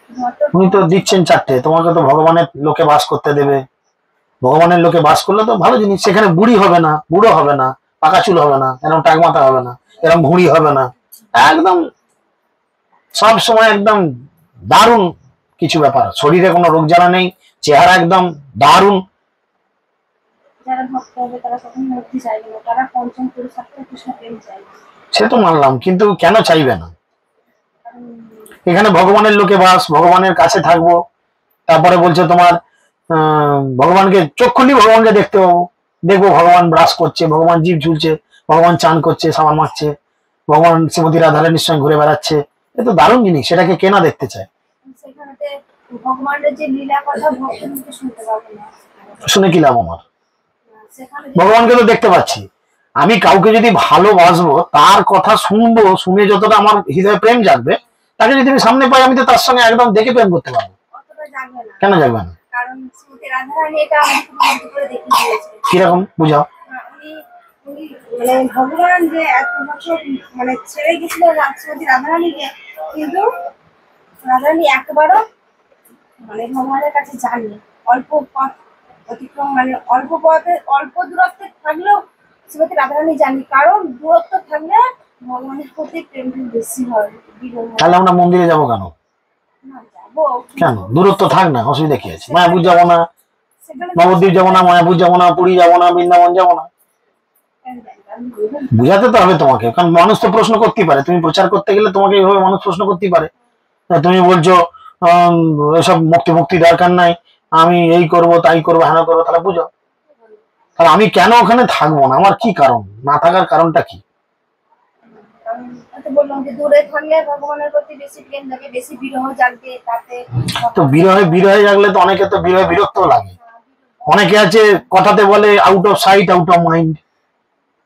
শুধুমাত্র উনি তো দিচ্ছেন চারটে, তোমাকে তো ভগবানের লোকে বাস করতে দেবে। ভগবানের লোকে বাস করলে তো ভালো জিনিস, সেখানে বুড়ি হবে না, বুড়ো হবে না, পাকা চুল হবে না, এরকম টাক মাথা হবে না, এরকম ভুঁড়ি হবে না, একদম সব সময় একদম দারুণ কিছু ব্যাপার, শরীরে কোনো রোগ জ্বালা নেই, চেহারা একদম দারুণ। যারা ভক্ত হবে তারা কখনো মুক্তি চাইবে না, তারা পঞ্চম পুরুষার্থ কৃষ্ণ প্রেম চাইবে। সে তো মানলাম, কিন্তু কেন চাইবে না? কারণ এখানে ভগবানের লোকে বাস, ভগবানের কাছে থাকবো, তারপরে বলছে তোমার ভগবানকে চোখ খুললি ভগবানকে দেখতে পাবো, দেখবো ভগবান ব্রাশ করছে, ভগবান জিভ ঝুলছে, ভগবান চান করছে, সাবান মাখছে, ভগবান শ্রীমতী রাধারানীর সঙ্গে ঘুরে বেড়াচ্ছে। এ তো দারুণ জিনিস, সেটাকে কেনা দেখতে চায়। সেখানেতে ভগবানের যে লীলা কথা ভক্ত মুখে শুনতে পাবো না। শুনে কি লাভ আমার? সেখানে ভগবানকে তো দেখতে পাচ্ছি। আমি কাউকে যদি ভালোবাসবো, তার কথা শুনবো, শুনে যতটা আমার হৃদয়ে প্রেম জাগবে, তাকে যদি আমি সামনে পাই, আমি তো তার সঙ্গে একদম দেখে প্রেম করতে পারবো। অতটা জাগবে না, কেন জাগবে না? কারণ শ্রীমতী রাধারানী এটা আমাকে খুব করে দেখিয়ে দিয়েছে। কিরকম বুঝাও? উনি উনি মানে ভগবান যে এত বছর মানে ছেড়ে গেছিল শ্রীমতী রাধারানীকে, কিন্তু রাধারানী একবারও মানে ভগবানের কাছে যাননি। অল্প পথ অতিক্রম মানে অল্প দূরত্বে থাকলেও শ্রীমতী রাধারানী জানি, কারণ দূরত্ব থাকলে ভগবানের প্রতি প্রেম বেশি হয়, বিরহ হয়। তাহলে আমরা মন্দিরে যাবো কেন? না যাবো, কেন? দূরত্ব থাক না, অসুবিধা কি আছে? মায়াপুর যাবো না, সেখানে নবদ্বীপ যাবো না, মায়াপুর যাবো না, পুরী যাবো না, বৃন্দাবন যাবো না? বুঝাতে তো হবে তোমাকে, কারণ মানুষ তো প্রশ্ন করতেই পারে। তুমি প্রচার করতে গেলে তোমাকে এইভাবে মানুষ প্রশ্ন করতেই পারে। তুমি বলছো এসব মুক্তি মুক্তি দরকার নাই, আমি এই করব তাই করবো হ্যাঁ করবো, তাহলে বুঝো, তাহলে আমি কেন ওখানে থাকবো না? আমার কি কারণ? না থাকার কারণটা কি? বললাম যে দূরে থাকলে ভগবানের প্রতি বেশি প্রেম থাকে, বেশি বিরহ জাগবে, তাতে তো বিরহে বিরহে জাগলে তো অনেকে তো বিরহে বিরক্ত লাগে। অনেকে আছে কথাতে বলে out of sight out of mind,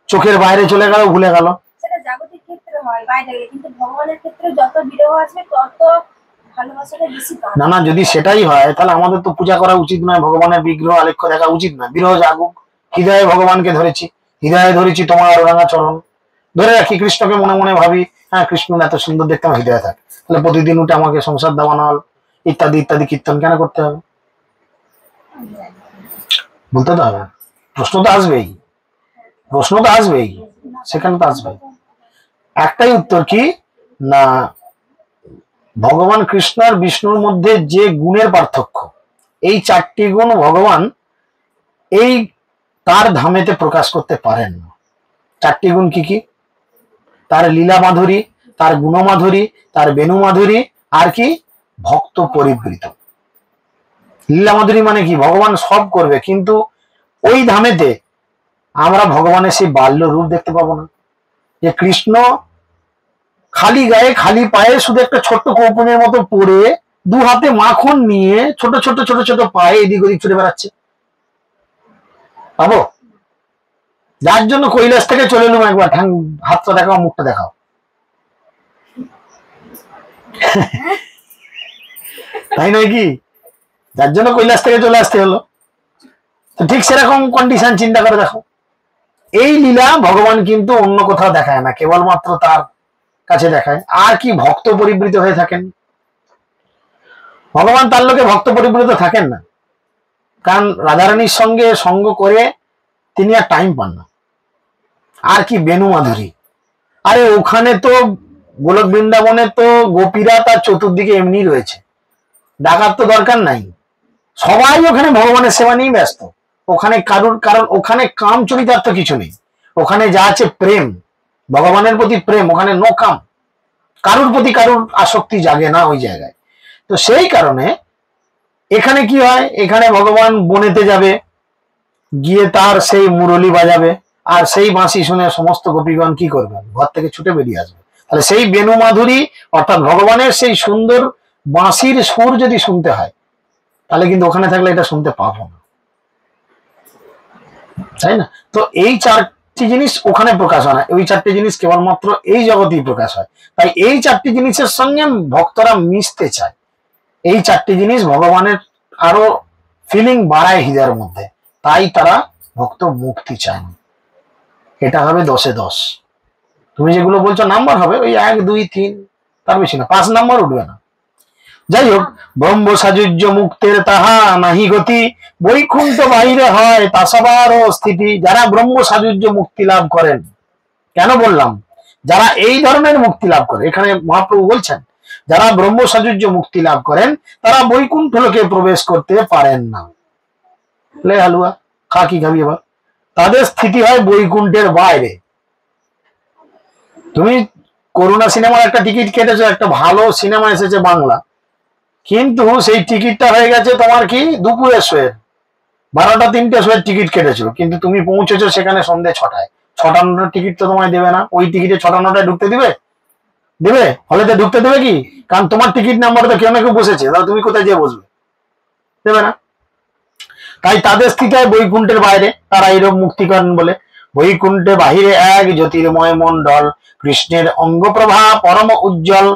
চোখের বাইরে চলে গেল, ভুলে গেল। সেটা জাগতিক ক্ষেত্রে হয় বাইরে, কিন্তু ভগবানের ক্ষেত্রে যত বিরহ আসবে তত ভালোবাসাটা বেশি পাবে। না না, যদি সেটাই হয় তাহলে আমাদের তো পূজা করা উচিত নয়, ভগবানের বিগ্রহ আলেখ্য দেখা উচিত নয়। বিরহ জাগুক, হৃদয়ে ভগবানকে ধরেছি, হৃদয়ে ধরেছি তোমার রাঙা চরণ, ধরে রাখি কৃষ্ণকে, মনে মনে ভাবি হ্যাঁ কৃষ্ণ এত সুন্দর দেখতে আমার হৃদয়ে থাক, তাহলে প্রতিদিন উঠে আমাকে সংসার দাবানল ইত্যাদি ইত্যাদি কীর্তন কেন করতে হবে? বলতে তো হবে, প্রশ্ন তো আসবেই, প্রশ্ন তো আসবেই, সেখানে তো আসবেই। একটাই উত্তর কি না, ভগবান কৃষ্ণ আর বিষ্ণুর মধ্যে যে গুণের পার্থক্য, এই চারটি গুণ ভগবান এই তার ধামেতে প্রকাশ করতে পারেন না। চারটি গুণ কি কি? তার লীলা মাধুরী, তার গুণমাধুরী, তার বেণু মাধুরী, আর কি? ভক্ত পরিবৃত। লীলা মাধুরী মানে কি? ভগবান সব করবে, কিন্তু ওই ধামেতে আমরা ভগবানের সেই বাল্য রূপ দেখতে পাবো না। যে কৃষ্ণ খালি গায়ে খালি পায়ে শুধু একটা ছোট্ট কৌপনের মতো পরে দু হাতে মাখন নিয়ে ছোট ছোট ছোট ছোট পায়ে এদিক ওদিক ছুটে বেড়াচ্ছে, পাবো? যার জন্য কৈলাস থেকে চলে এলুম একবার, হাতটা দেখাও, মুখটা দেখাও। তাই নয় কি? যার জন্য কৈলাস থেকে চলে আসতে হলো, তো ঠিক সেরকম কন্ডিশন চিন্তা করে দেখো। এই লীলা ভগবান কিন্তু অন্য কোথাও দেখায় না, কেবলমাত্র তার কাছে দেখায়। আর কি ভক্ত পরিবৃত হয়ে থাকেন? ভগবান তার লোকে ভক্ত পরিবৃত থাকেন না, কারণ রাধারানীর সঙ্গে সঙ্গ করে তিনি আর টাইম পান না। আর কি বেণু মাধুরী, আরে ওখানে তো গোলক বৃন্দাবনে তো গোপীরা তার চতুর্দিকে এমনি রয়েছে, ডাকার তো দরকার নাই, সবাই ওখানে ভগবানের সেবা নিয়ে ব্যস্ত। ওখানে কারণ ওখানে কাম চরিতার্থ কিছু নেই, ওখানে যা আছে প্রেম, ভগবানের প্রতি প্রেম, ওখানে নো কাম, কারুর প্রতি কারুর আসক্তি জাগে না ওই জায়গায়। তো সেই কারণে এখানে কি হয়, এখানে ভগবান বনেতে যাবে, গিয়ে তার সেই মুরলি বাজাবে, আর সেই বাঁশি শুনে সমস্ত গোপীগণ কি করবেন? ঘর থেকে ছুটে বেরিয়ে আসবে। তাহলে সেই বেণু মাধুরী অর্থাৎ ভগবানের সেই সুন্দর বাঁশির সুর যদি শুনতে হয়, তাহলে কিন্তু ওখানে থাকলে এটা শুনতে পাবো না, তাই না? তো এই চারটি জিনিস ওখানে প্রকাশ হয় না, ওই চারটি জিনিস কেবলমাত্র এই জগতেই প্রকাশ হয়। তাই এই চারটি জিনিসের সঙ্গে ভক্তরা মিশতে চায়। এই চারটি জিনিস ভগবানের আরো ফিলিং বাড়ায় হৃদয়ের মধ্যে, তাই তারা ভক্ত মুক্তি চায়। এটা হবে 10-এ 10। তুমি যেগুলো বলছো নাম্বার হবে ওই 1, 2, 3, তার বেশি না, 5 নম্বর উঠবে না। যাই হোক, ব্রহ্ম সাজুজ্য মুক্তের তাহা নাহি গতি, বৈকুণ্ঠ বাহিরে হয় তা সবারও স্থিতি। যারা ব্রহ্ম সাজুজ্য মুক্তি লাভ করেন, কেন বললাম যারা এই ধরনের মুক্তি লাভ করে, এখানে মহাপ্রভু বলছেন যারা ব্রহ্ম সাজুজ্য মুক্তি লাভ করেন তারা বৈকুণ্ঠ লোকে প্রবেশ করতে পারেন না। লে হালুয়া খা, কি খাবি এবার? তাদের স্থিতি হয় বৈকুণ্ঠের বাইরে। তুমি করুণা সিনেমার একটা টিকিট কেটেছো, একটা ভালো সিনেমা এসেছে বাংলা, কিন্তু সেই টিকিটটা হয়ে গেছে তোমার কি দুপুরের শোয়ের, 12টা 3টে শোয়ের টিকিট কেটেছো, কিন্তু তুমি পৌঁছেছো সেখানে সন্ধ্যে 6টায়। 6টা 9টার টিকিট তো তোমায় দেবে না, ওই টিকিটে 6টা 9টায় ঢুকতে দিবে? দেবে? হলেতে ঢুকতে দেবে কি? কারণ তোমার টিকিট নাম্বার তো কেউ না কেউ বসেছে, তাহলে তুমি কোথায় গিয়ে বসবে? দেবে না। তাই তাদের স্থিতি হয় বৈকুণ্ঠের বাইরে, তারা এইরকম মুক্তি করেন বলে। বৈকুণ্ঠে বাহিরে এক জ্যোতির্ময় মন্ডল, কৃষ্ণের অঙ্গপ্রভা পরম উজ্জ্বল।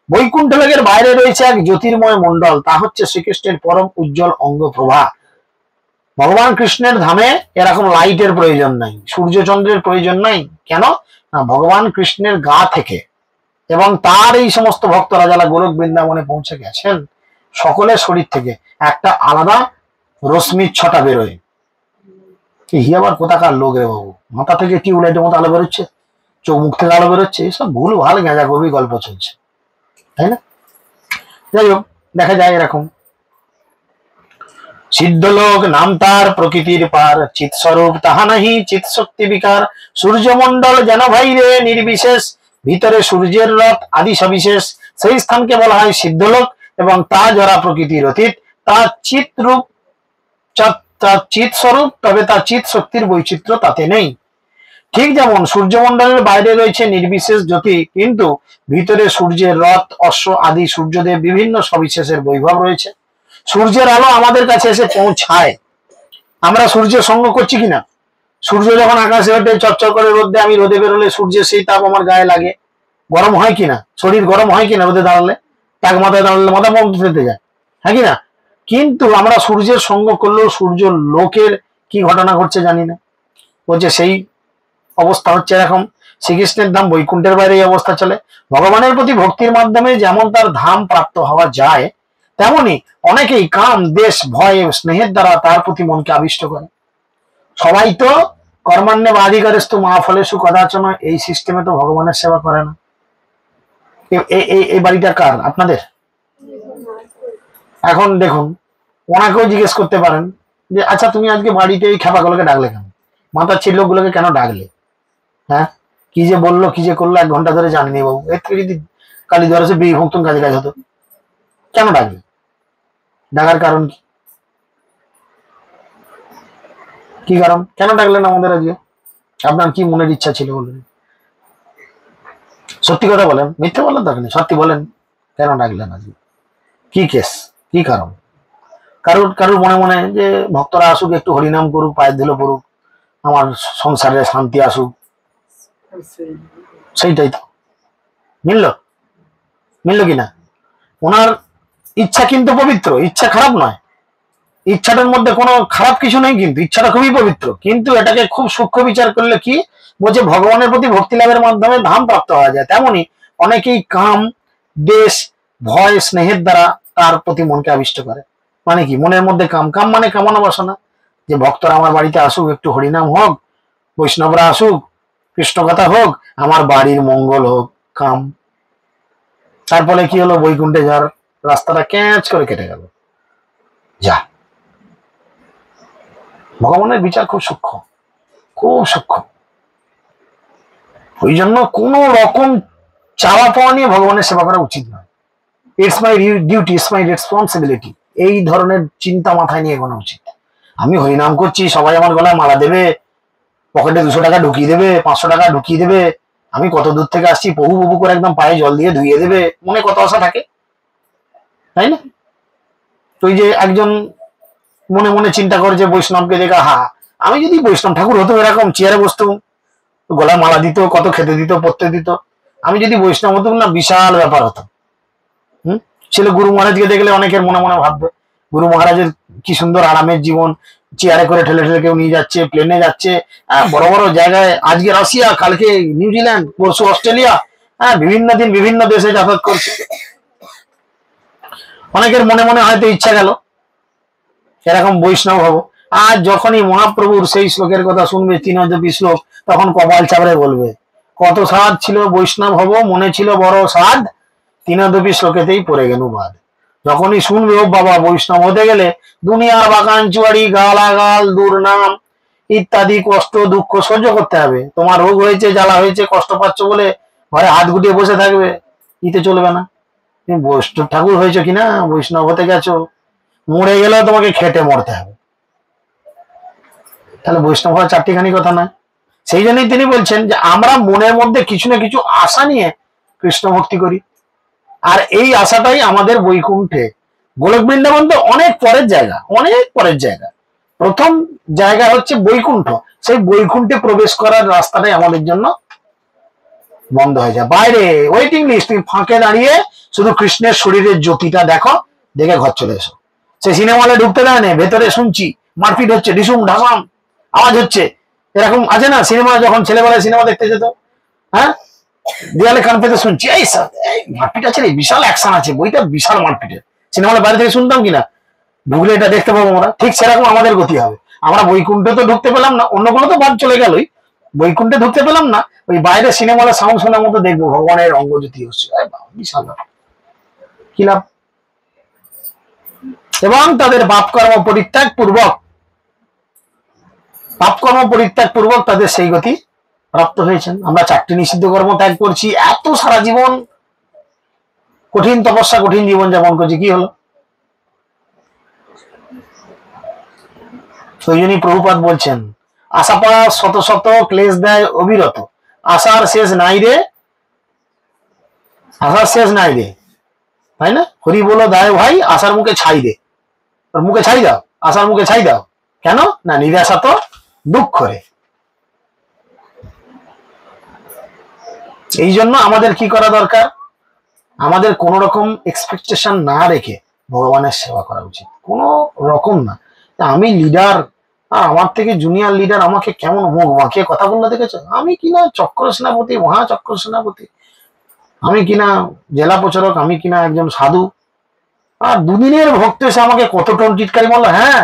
বৈকুণ্ঠ লোকের বাইরে রয়েছে এক জ্যোতির্ময় মন্ডল, তা হচ্ছে শ্রীকৃষ্ণের পরম উজ্জ্বল অঙ্গপ্রভা। ভগবান কৃষ্ণের ধামে এরকম লাইটের প্রয়োজন নাই, সূর্যচন্দ্রের প্রয়োজন নাই। কেন না, ভগবান কৃষ্ণের গা থেকে এবং তার এই সমস্ত ভক্তরা যারা গোলক বৃন্দাবনে পৌঁছে গেছেন, সকলের শরীর থেকে একটা আলাদা রশ্মির ছটা বেরোয়। আবার কোথাকার লোক রে বাবু, মাথা থেকে টিউবলাইটের মতো আলো বেরোচ্ছে, চোখ মুখ থেকে আলো বেরোচ্ছে, এসব ভুল ভাল গাঁজা কবি গল্প চলছে, তাই না? যাই হোক, দেখা যায় এরকম সিদ্ধলোক নাম তার প্রকৃতির পার, চিৎ স্বরূপ তাহা নাহি চিৎ শক্তি বিকার। সূর্যমন্ডল যেন ভাইরে নির্বিশেষ, ভিতরে সূর্যের রথ আদি সবিশেষ। সেই স্থানকে বলা হয় সিদ্ধলোক, এবং তা যারা প্রকৃতির অতীত, তার চিৎ রূপ, তার চিৎ স্বরূপ, তবে তার চিৎ শক্তির বৈচিত্র্য তাতে নেই। ঠিক যেমন সূর্যমন্ডলের বাইরে রয়েছে নির্বিশেষ জ্যোতি, কিন্তু ভিতরে সূর্যের রথ, অশ্ব আদি সূর্যদেব বিভিন্ন সবিশেষের বৈভব রয়েছে। সূর্যের আলো আমাদের কাছে এসে পৌঁছায়, আমরা সূর্যের সঙ্গ করছি কিনা? সূর্য যখন আকাশে ওঠে চকচক করে রোদে, আমি রোদে বেরোলে সূর্যের সেই তাপ আমার গায়ে লাগে, গরম হয় কিনা? শরীর গরম হয় কিনা রোদে দাঁড়ালে? তাক মাথায় দাঁড়ালে মাথা বন্ধ ফেলতে যায়, হ্যাঁ কিনা? কিন্তু আমরা সূর্যের সঙ্গ করলেও সূর্য লোকের কি ঘটনা ঘটছে জানি না। বলছে সেই অবস্থা হচ্ছে এরকম। শ্রীকৃষ্ণের ধাম বৈকুণ্ঠের বাইরে এই অবস্থা চলে। ভগবানের প্রতি ভক্তির মাধ্যমে যেমন তার ধাম প্রাপ্ত হওয়া যায়, তেমনি অনেকেই কাম, দেশ, ভয়, স্নেহের দ্বারা তার প্রতি মনকে আবিষ্ট করে। সবাই তো কর্মান্যে বা আধিকারস্তু মা ফলেষু কদাচন, এই সিস্টেমে তো ভগবানের সেবা করে না। এই বাড়িটা কার? আপনাদের? এখন দেখুন, ওনাকেও জিজ্ঞেস করতে পারেন যে আচ্ছা তুমি আজকে বাড়িতে এই খেপাগুলোকে ডাকলে কেন, মাথার ছিল লোকগুলোকে কেন ডাকলে? হ্যাঁ, কি যে বললো কি যে করলো 1 ঘন্টা ধরে জানিনি বাবু। এর থেকে যদি কালী দ্বারা বিড়ি ভক্তন কাজে কাজ হতো, কেন ডাকলে? ডাকার কারণ কি? কি কারণ? কেন ডাকলেন আমাদের আজকে? আপনার কি মনের ইচ্ছা ছিল বলুন? সত্যি কথা বলেন, মিথ্যে বলেন দরকার নেই, সত্যি বলেন, কেন ডাকলেন আজকে? কি কেস, কি কারণ? কারুর মনে মনে যে ভক্তরা আসুক, একটু হরিনাম করুক, পায়ের ধুলো পড়ুক, আমার সংসারে শান্তি আসুক, সেইটাই তো। মিলল কিনা? ওনার ইচ্ছা কিন্তু পবিত্র, ইচ্ছা খারাপ নয়, ইচ্ছাটার মধ্যে কোনো খারাপ কিছু নেই, কিন্তু ইচ্ছাটা খুবই পবিত্র। কিন্তু এটাকে খুব সূক্ষ্ম বিচার করলে কি বলছে, ভগবানের প্রতি ভক্তি লাভের মাধ্যমে ধাম প্রাপ্ত হওয়া যায়। তেমনি অনেকেই কাম, দেশ, ভয়, স্নেহের দ্বারা তার প্রতি মনকে আবিষ্ট করে। মানে কি? মনের মধ্যে কাম, কাম মানে কামনা বাসনা, যে ভক্তরা আমার বাড়িতে আসুক, একটু হরিনাম হোক, বৈষ্ণবরা আসুক, কৃষ্ণ কথা হোক, আমার বাড়ির মঙ্গল হোক, কাম। তারপরে কি হলো? বৈকুণ্ঠে যাওয়ার রাস্তাটা ক্যাচ করে কেটে গেল। যা, ভগবানের বিচার খুব সূক্ষ্ম, খুব সূক্ষ্ম। ওই জন্য কোন রকম চাওয়া পাওয়া নিয়ে ভগবানের সেবা করা উচিত নয়। It's my duty, it's my responsibility, এই ধরনের চিন্তা মাথায় নিয়ে এগোনো উচিত। আমি হরিনাম করছি, সবাই আমার গলায় মালা দেবে, পকেটে 200 টাকা ঢুকিয়ে দেবে, 500 টাকা ঢুকিয়ে দেবে, আমি কত দূর থেকে আসছি প্রভু প্রভু করে একদম পায়ে জল দিয়ে ধুইয়ে দেবে, মনে কত আশা থাকে, তাই না? তুই যে একজন মনে মনে চিন্তা করে যে বৈষ্ণবকে দেখা, আমি যদি বৈষ্ণব ঠাকুর হতো, এরকম চেয়ারে বসতো, গলায় মালা দিত, কত খেতে দিত, পড়তে দিত, আমি যদি বৈষ্ণব হতো না, বিশাল ব্যাপার হতো। ছেলে গুরু মহারাজকে দেখলে অনেকের মনে মনে ভাববে, গুরু মহারাজের কি সুন্দর আরামের জীবন, চেয়ারে করে ঠেলে ঠেলে কেউ নিয়ে যাচ্ছে, প্লেনে যাচ্ছে, বড় বড় জায়গায়, আজকে রাশিয়া, কালকে নিউজিল্যান্ড, পরশু অস্ট্রেলিয়া, হ্যাঁ, বিভিন্ন দিন বিভিন্ন দেশে যাতায়াত করছে। অনেকের মনে মনে হয়তো ইচ্ছা গেল এরকম বৈষ্ণব হবো। আর যখনই মহাপ্রভুর সেই শ্লোকের কথা শুনবে 320 শ্লোক, তখন কপাল চাপড়ে বলবে কত সাধ ছিল বৈষ্ণব হব, মনে ছিল বড় সাধ, 320 শ্লোকেতেই পড়ে গেল বাদ। যখনই শুনবে ও বাবা বৈষ্ণব হতে গেলে দুনিয়ার বাগান চুয়ারি, গালাগাল, দুর্নাম ইত্যাদি কষ্ট দুঃখ সহ্য করতে হবে। তোমার রোগ হয়েছে, জ্বালা হয়েছে, কষ্ট পাচ্ছ বলে ঘরে হাত গুটিয়ে বসে থাকবে, ইতে চলবে না। তুমি বৈষ্ণব ঠাকুর হয়েছে কিনা, বৈষ্ণব হতে গেছো, মরে গেলেও তোমাকে খেটে মরতে হবে। তাহলে বৈষ্ণব হওয়া চারটিখানি কথা না। সেই জন্যই তিনি বলছেন যে আমরা মনের মধ্যে কিছু না কিছু আশা নিয়ে কৃষ্ণ ভক্তি করি, আর এই আশাটাই আমাদের বৈকুণ্ঠে, গোলক বৃন্দাবন তো অনেক পরের জায়গা, অনেক পরের জায়গা। প্রথম জায়গা হচ্ছে বৈকুণ্ঠ। সেই বৈকুণ্ঠে প্রবেশ করার রাস্তাটাই আমাদের জন্য বন্ধ হয়ে যায়। বাইরে ওয়েটিং লিস্ট, তুমি ফাঁকে দাঁড়িয়ে শুধু কৃষ্ণের শরীরের জ্যোতিটা দেখো, দেখে ঘর চলে এসো। সে সিনেমা হলে ঢুকতে দেয় না, ভেতরে শুনছি মারপিট হচ্ছে, ডিসুম ঢাসাম আওয়াজ হচ্ছে, এরকম আছে না সিনেমা, যখন ছেলেবেলায় সিনেমা দেখতে যেত, হ্যাঁ, দেয়ালে কান পেতে শুনছি এই মারপিট আছে রে, বিশাল অ্যাকশন আছে, বইটা বিশাল মারপিটের, সিনেমা হলে বাইরে থেকে শুনতাম কিনা, ঢুকলে এটা দেখতে পাবো আমরা। ঠিক সেরকম আমাদের গতি হবে। আমরা বৈকুণ্ঠে তো ঢুকতে পেলাম না, অন্যগুলো তো বাদ চলে গেলই, বৈকুণ্ঠে ঢুকতে পেলাম না, ওই বাইরে সিনেমা হলে সাউন্ড শোনার মতো দেখবো ভগবানের অঙ্গজ্যোতি হচ্ছে, বিশাল কি লাভ। এবং তাদের পাপকর্ম পরিত্যাগ পূর্বক তাদের সেই গতি প্রাপ্ত হয়েছেন। আমরা 4টি নিষিদ্ধ কর্ম ত্যাগ করছি, এত সারা জীবন কঠিন তপস্যা, কঠিন জীবন যাপন করছি, কি হলো? সেই জন্যই প্রভুপাদ বলছেন আশাপা শত শত ক্লেশ দেয় অবিরত, আশার শেষ নাই রে, আশার শেষ নাই রে, তাই না? হরি বলো দায় ভাই, আশার মুখে ছাই দে, মুখে ছাই দাও, আশার মুখে ছাই দাও। কেন না, নিরাশা তো দুঃখ রে। এই জন্য আমাদের কি করা দরকার, আমাদের কোন রকম এক্সপেকটেশন না রেখে ভগবানের সেবা করা উচিত, কোন রকম না। আমি লিডার, আর আমার থেকে জুনিয়র লিডার আমাকে কেমন মুখ বাঁকিয়ে কথা বললো দেখেছো, আমি কিনা চক্র সেনাপতি, মহাচক্র সেনাপতি, আমি কিনা জেলা প্রচারক, আমি কিনা একজন সাধু, আর দুদিনের ভক্ত এসে আমাকে কত টোন টিটকারি মারলো। হ্যাঁ,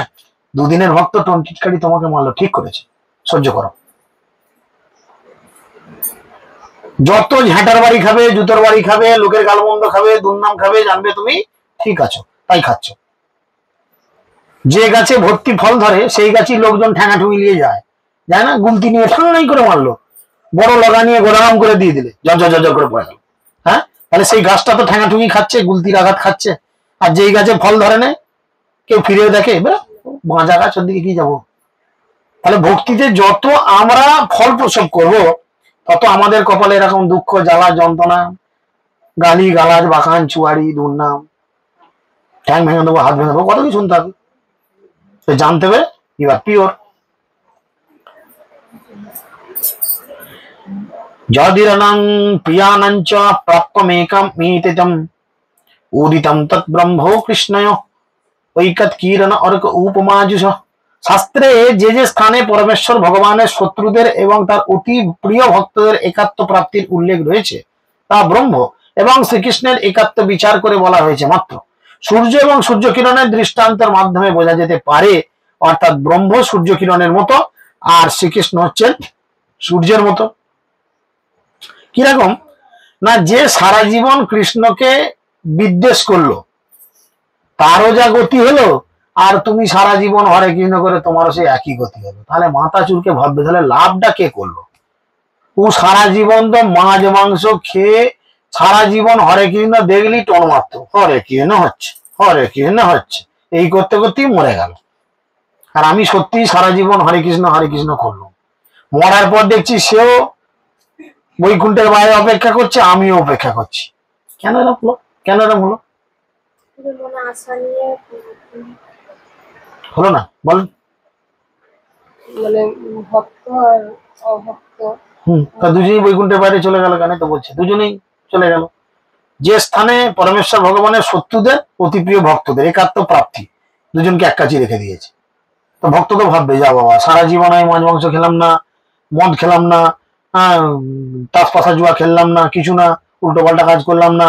দুদিনের ভক্ত টোন টিটকারি তোমাকে মারলো, ঠিক করেছে, সহ্য করো। যত ঝাঁটার বাড়ি খাবে, জুতোর বাড়ি খাবে, লোকের গালমন্দ খাবে, দুর্নাম খাবে, জানবে তুমি ঠিক আছো, তাই খাচ্ছ। যে গাছে ভর্তি ফল ধরে সেই গাছই লোকজন ঠ্যাঙাঠুঙি নিয়ে যায়, যায় না, গুলতি নিয়ে ঠান্নাই করে মারলো, বড় লগা নিয়ে গোড়ারাম করে দিয়ে দিলে, জর করে পড়ে গেল। হ্যাঁ, তাহলে সেই গাছটা তো ঠ্যাঙাঠুঙি খাচ্ছে, গুলতির আঘাত খাচ্ছে। আর যেই গাছে ফল ধরে না, কেউ ফিরেও দেখে বাঁচা গাছ, ওর দিকে কি যাবো। তাহলে ভক্তিতে যত আমরা ফল প্রসব করব, তত আমাদের কপালে এরকম দুঃখ, জ্বালা, যন্ত্রণা, গালি গালাজ, বাকান চুয়ারি, দুর্নাম, ঠ্যাং ভেঙে দেবো, হাত ভেঙে দেবো, কত কি শুনতে হবে। জানতে হবে ইউ আর পিওর। যদিরনং প্রিয়ানঞ্চ প্রাপ্তমেকম মিতিতম উদিতম তৎ ব্রহ্ম কৃষ্ণয় ঐকৎ কিরণ অর্ক উপমাজুষ। শাস্ত্রে যে যে স্থানে পরমেশ্বর ভগবানের শত্রুদের এবং তার অতি প্রিয় ভক্তদের একাত্ম প্রাপ্তির উল্লেখ রয়েছে তা ব্রহ্ম এবং শ্রীকৃষ্ণের একাত্ম বিচার করে বলা হয়েছে মাত্র। সূর্য এবং সূর্য কিরণের দৃষ্টান্তের মাধ্যমে বোঝা যেতে পারে, অর্থাৎ ব্রহ্ম সূর্য কিরণের মতো আর শ্রীকৃষ্ণ হচ্ছেন সূর্যের মতো। কিরকম না, যে সারা জীবন কৃষ্ণকে বিদ্বেষ করলো তারও যা গতি হলো, আর তুমি সারা জীবন হরে কৃষ্ণ করে তোমারও সেই একই গতি হলো। তাহলে মাথা চুলকে ভাববে, তাহলে লাভটা কে করলো? ও সারা জীবন তো মাছ মাংস খেয়ে সারা জীবন হরে কৃষ্ণ দেখলি টোন মারত, হরে কৃষ্ণ হচ্ছে, হরে কৃষ্ণ হচ্ছে, এই করতে করতেই মরে গেল। আর আমি সত্যি সারা জীবন হরে কৃষ্ণ করলাম, মরার পর দেখছি সেও বৈকুণ্ঠের বাইরে অপেক্ষা করছে, আমিও অপেক্ষা করছি। কেন এরকম হলো? কেন এরকম হলো? হলো না বল। মানে ভক্ত আর অভক্ত তা দুজনেই বৈকুণ্ঠের বাইরে চলে গেল কেন? তো বলছে দুজনেই চলে গেল। যে স্থানে পরমেশ্বর ভগবানের শত্রুদের অতি প্রিয় ভক্তদের একাত্ম প্রাপ্তি, দুজনকে এক কাছে রেখে দিয়েছে। তো ভক্ত তো ভাববে, যা বাবা সারা জীবন আমি মাছ মাংস খেলাম না, মদ খেলাম না, তাস পাশা জুয়া খেললাম না, কিছু না, উল্টো পাল্টা কাজ করলাম না,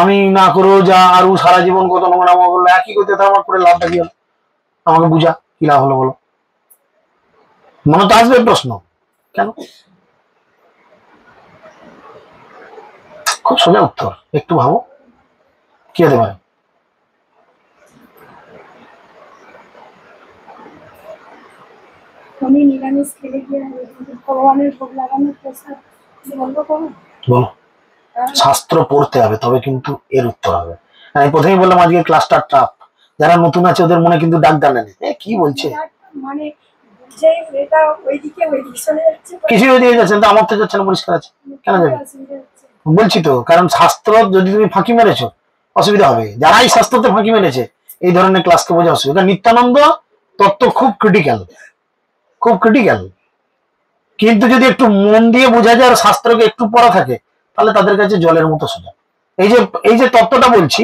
আমি না করেও যা, আর ও সারা জীবন কত নোংরা করলো, একই করতে তো আমার করে লাভটা কি হলো? আমাকে বুঝা কি লাভ হলো বলো? মনে তো আসবে প্রশ্ন, কেন? খুব সোজা উত্তর, একটু ভাবো কি হতে পারে। উনি নিরামিষ খেলে গিয়ে ভগবানের ভোগ লাগানোর প্রসাদ বলবো কোনো? বলো। শাস্ত্র পড়তে হবে, তবে কিন্তু এর উত্তর হবে। আমি প্রথমেই বললাম আজকে ক্লাসটা টাফ, যারা নতুন আছে ওদের মনে কিন্তু ডাক ডানে নেই, কি বলছে মানে যে এটা ওইদিকে চলে যাচ্ছে, কিছু যদি যাচ্ছেন তো আমার তো যাচ্ছে না, পরিষ্কার আছে, কেন যাবে? বলছি তো, কারণ শাস্ত্র যদি তুমি ফাঁকি মেরেছো অসুবিধা হবে। যারাই শাস্ত্রতে ফাঁকি মেরেছে এই ধরনের ক্লাসকে বোঝা অসুবিধা। নিত্যানন্দ তত্ত্ব খুব ক্রিটিক্যাল, খুব ক্রিটিক্যাল, কিন্তু যদি একটু মন দিয়ে বোঝা যায় আর শাস্ত্রকে একটু পড়া থাকে তাহলে তাদের কাছে জলের মতো সোজা। এই যে তত্ত্বটা বলছি,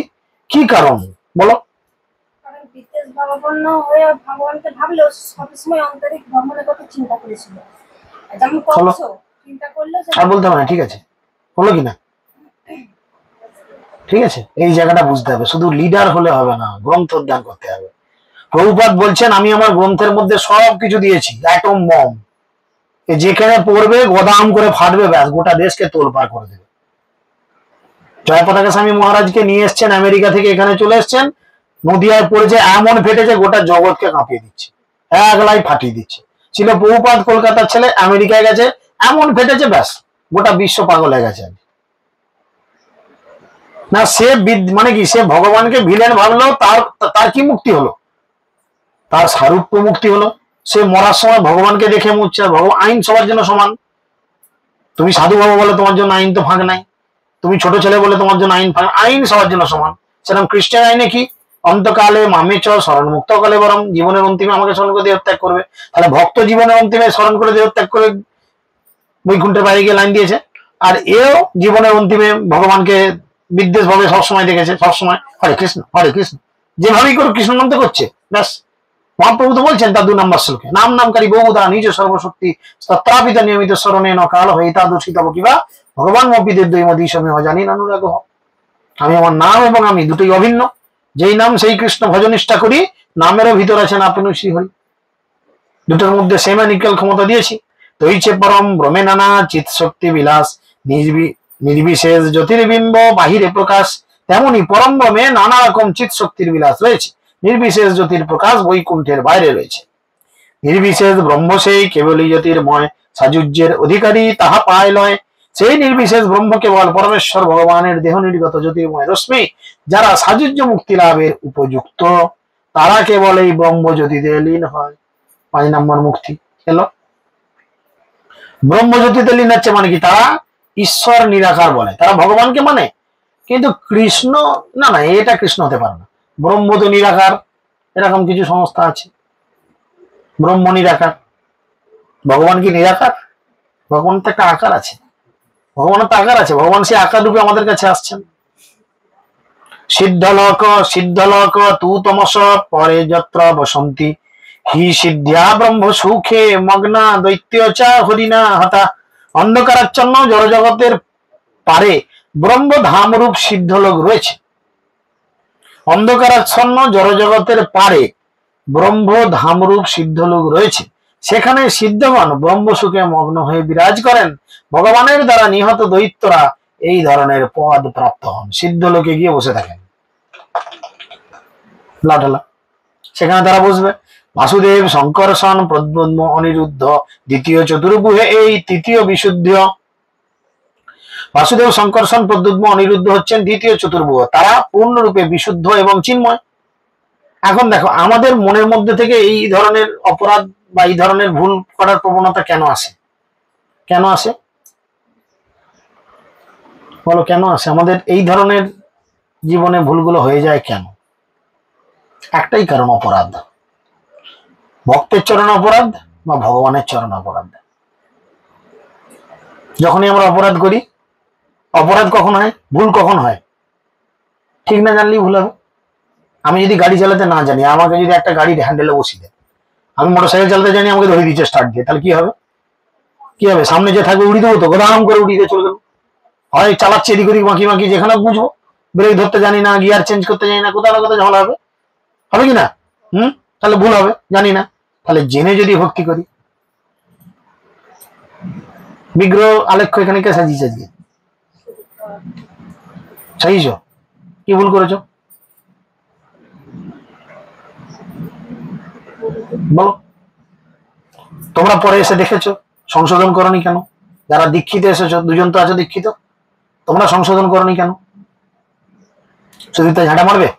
কি কারণ বলো? কারণ বিদেশ ভাবাপন্ন হয়ে ভগবানকে ভাবলেও সবসময় আন্তরিক ভ্রমণের কথা চিন্তা করেছিল, যেমন কংস চিন্তা করলো। আর বলতে হবে না, ঠিক আছে, হলো কিনা? ঠিক আছে, এই জায়গাটা বুঝতে হবে। শুধু লিডার হলে হবে না, গ্রন্থ অধ্যয়ন করতে হবে। প্রভুপাদ বলছেন আমি আমার গ্রন্থের মধ্যে সব কিছু দিয়েছি, অ্যাটম বম, যেখানে পড়বে গোদাম করে ফাটবে, ব্যাস গোটা দেশকে তোলপাড় করে দেবে। জয়পতাকা স্বামী মহারাজকে নিয়ে এসছেন আমেরিকা থেকে, এখানে চলে এসছেন, নদিয়ায় পড়েছে, এমন ফেটেছে গোটা জগৎকে কাঁপিয়ে দিচ্ছে, একলাই ফাটিয়ে দিচ্ছে। ছিল প্রভুপাদ কলকাতার ছেলে, আমেরিকায় গেছে, এমন ফেটেছে ব্যাস গোটা বিশ্ব পাগল হয়ে গেছে। না সে মানে কি, সে ভগবানকে ভিলেন ভাবলো, তার কি মুক্তি হলো? তার সারূপ্য মুক্তি হলো। সে মরার সময় ভগবানকে দেখে মরছে, আর ভগবান আইন সবার জন্য সমান। তুমি সাধু বাবা বলে তোমার জন্য আইন তো ফাঁক নাই, তুমি ছোট ছেলে বলে তোমার জন্য আইন ফাঁক, আইন সবার জন্য সমান। সেরকম খ্রিস্টান আইনে কি, অন্তকালে মামে চ স্মরণ মুক্ত কালে বরং, জীবনের অন্তিমে আমাকে স্মরণ করে দেহত্যাগ করবে। তাহলে ভক্ত জীবনের অন্তিমে স্মরণ করে দেহত্যাগ করে বৈকুণ্ঠের বাইরে গিয়ে লাইন দিয়েছে, আর এও জীবনের অন্তিমে ভগবানকে বিদ্বেষ ভাবে সবসময় দেখেছে, সবসময় হরে কৃষ্ণ হরে কৃষ্ণ, যেভাবেই করুক কৃষ্ণ নাম তো করছে ব্যাস। মহাপ্রভু তো বলছেন তার 2 নম্বর শ্লোকে, নাম নামকারী বহুদা নিজ সর্বশক্তি তত্রাপিত নিয়মিত স্মরণে ন কাল হইতা দূষিত কিবা ভগবান মপিদের দৈমদী সময় অজানি অনুরাগ। আমি আমার নাম এবং আমি দুটোই অভিন্ন, যেই নাম সেই কৃষ্ণ ভজনিষ্ঠা করি, নামেরও ভিতর আছেন আপনি শ্রী হরি, দুটোর মধ্যে সেম নিকেল ক্ষমতা দিয়েছি। তৈছে পরম ভ্রমে নানা চিৎ শক্তি বিলাস, নির্বিশেষ জ্যোতির্বিম্ব বাহিরে প্রকাশ, তেমনি পরম ভ্রমে নানা রকম চিৎ শক্তির বিলাস রয়েছে, নির্বিশেষ জ্যোতির প্রকাশ বৈকুণ্ঠের বাইরে রয়েছে। নির্বিশেষ ব্রহ্ম সেই কেবলই জ্যোতির্ময়, সাযুজ্যের অধিকারী তাহা পায় লয়, সেই নির্বিশেষ ব্রহ্ম কেবল পরমেশ্বর ভগবানের দেহ নির্গত জ্যোতির্ময় রশ্মি, যারা সাযুজ্য মুক্তি লাভের উপযুক্ত তারা কেবল এই ব্রহ্ম জ্যোতিতে লীন হয়। 5 নম্বর মুক্তি এলো। ব্রহ্ম জ্যোতিতে লীন হচ্ছে মানে কি, তারা ঈশ্বর নিরাকার বলে, তারা ভগবানকে মানে, কিন্তু কৃষ্ণ না, এটা কৃষ্ণ হতে পারে না। ব্রহ্ম তো নিরাকার, এরকম কিছু সংস্থা আছে, ব্রহ্ম নিরাকার। ভগবান কি নিরাকার? ভগবান তো একটা আকার আছে, ভগবানের তো আকার আছে, ভগবান সেই আকার রূপে আমাদের কাছে আসছেন। সিদ্ধলোক তু তমস পরে যত্র বসন্তি, হি সিদ্ধ্যা ব্রহ্ম সুখে মগ্না দৈত্য চা হরিণা হতা। অন্ধকারাচ্ছন্ন জড়জগতের পারে ব্রহ্ম ধামরূপ সিদ্ধলোক রয়েছে। অন্ধকারাচ্ছন্ন জড়জগতের পারে ব্রহ্ম ধামরূপ সিদ্ধলোক রয়েছে, সেখানে সিদ্ধগণ ব্রহ্ম সুখে মগ্ন হয়ে বিরাজ করেন। ভগবানের দ্বারা নিহত দৈত্যরা এই ধরনের পদ প্রাপ্ত হন, সিদ্ধলোকে গিয়ে বসে থাকেন লাটালা, সেখানে তারা বসবে। বাসুদেব শঙ্কর্ষণ প্রদ্যুম্ন অনিরুদ্ধ দ্বিতীয় চতুর্ভুহে এই তৃতীয় বিশুদ্ধ। বাসুদেব শঙ্কর্ষণ প্রদ্যুম্ন অনিরুদ্ধ হচ্ছেন দ্বিতীয় চতুর্ভুজ, তারা পূর্ণরূপে বিশুদ্ধ এবং চিন্ময়। এখন দেখো আমাদের মনের মধ্যে থেকে এই ধরনের অপরাধ বা এই ধরনের ভুল করার প্রবণতা কেন আসে? কেন আসে বলো, কেন আসে? আমাদের এই ধরনের জীবনে ভুলগুলো হয়ে যায় কেন? একটাই কারণ, অপরাধ। ভক্তের চরণ অপরাধ বা ভগবানের চরণ অপরাধ। যখনই আমরা অপরাধ করি, অপরাধ কখন হয়, ভুল কখন হয়? ঠিক না জানলেই ভুল হবে। আমি যদি গাড়ি চালাতে না জানি, আমাকে যদি একটা গাড়ির হ্যান্ডেলে বসিয়ে দেয়, আমি মোটরসাইকেল চালাতে জানি, আমাকে ধরে দিচ্ছে স্টার্ট দিয়ে, তাহলে কি হবে? কি হবে? সামনে যে থাকবে উড়িয়ে দেবো তো, গোদাম করে উড়িয়ে দিয়ে চলে গেল। হয় চালাচ্ছি এদিক ওদিক বাঁকি বাঁকি, যেখানে বুঝবো ব্রেক ধরতে জানি না, গিয়ার চেঞ্জ করতে জানি না, কোথাও না কোথাও ঝামেলা হবে, হবে কি না? তাহলে ভুল হবে, জানি না। তাহলে জেনে যদি ভক্তি করি, বিগ্রহ আলেখ্য এখানে কে সাজিয়েছে আজকে? সাজিয়েছ? কি ভুল করেছো বলো? তোমরা পরে এসে দেখেছো, সংশোধন করনি কেন? যারা দীক্ষিত এসেছো, দুজন তো আছো দীক্ষিত, তোমরা সংশোধন করনি কেন? সুদীপ্তা ঝাঁটা মারবে?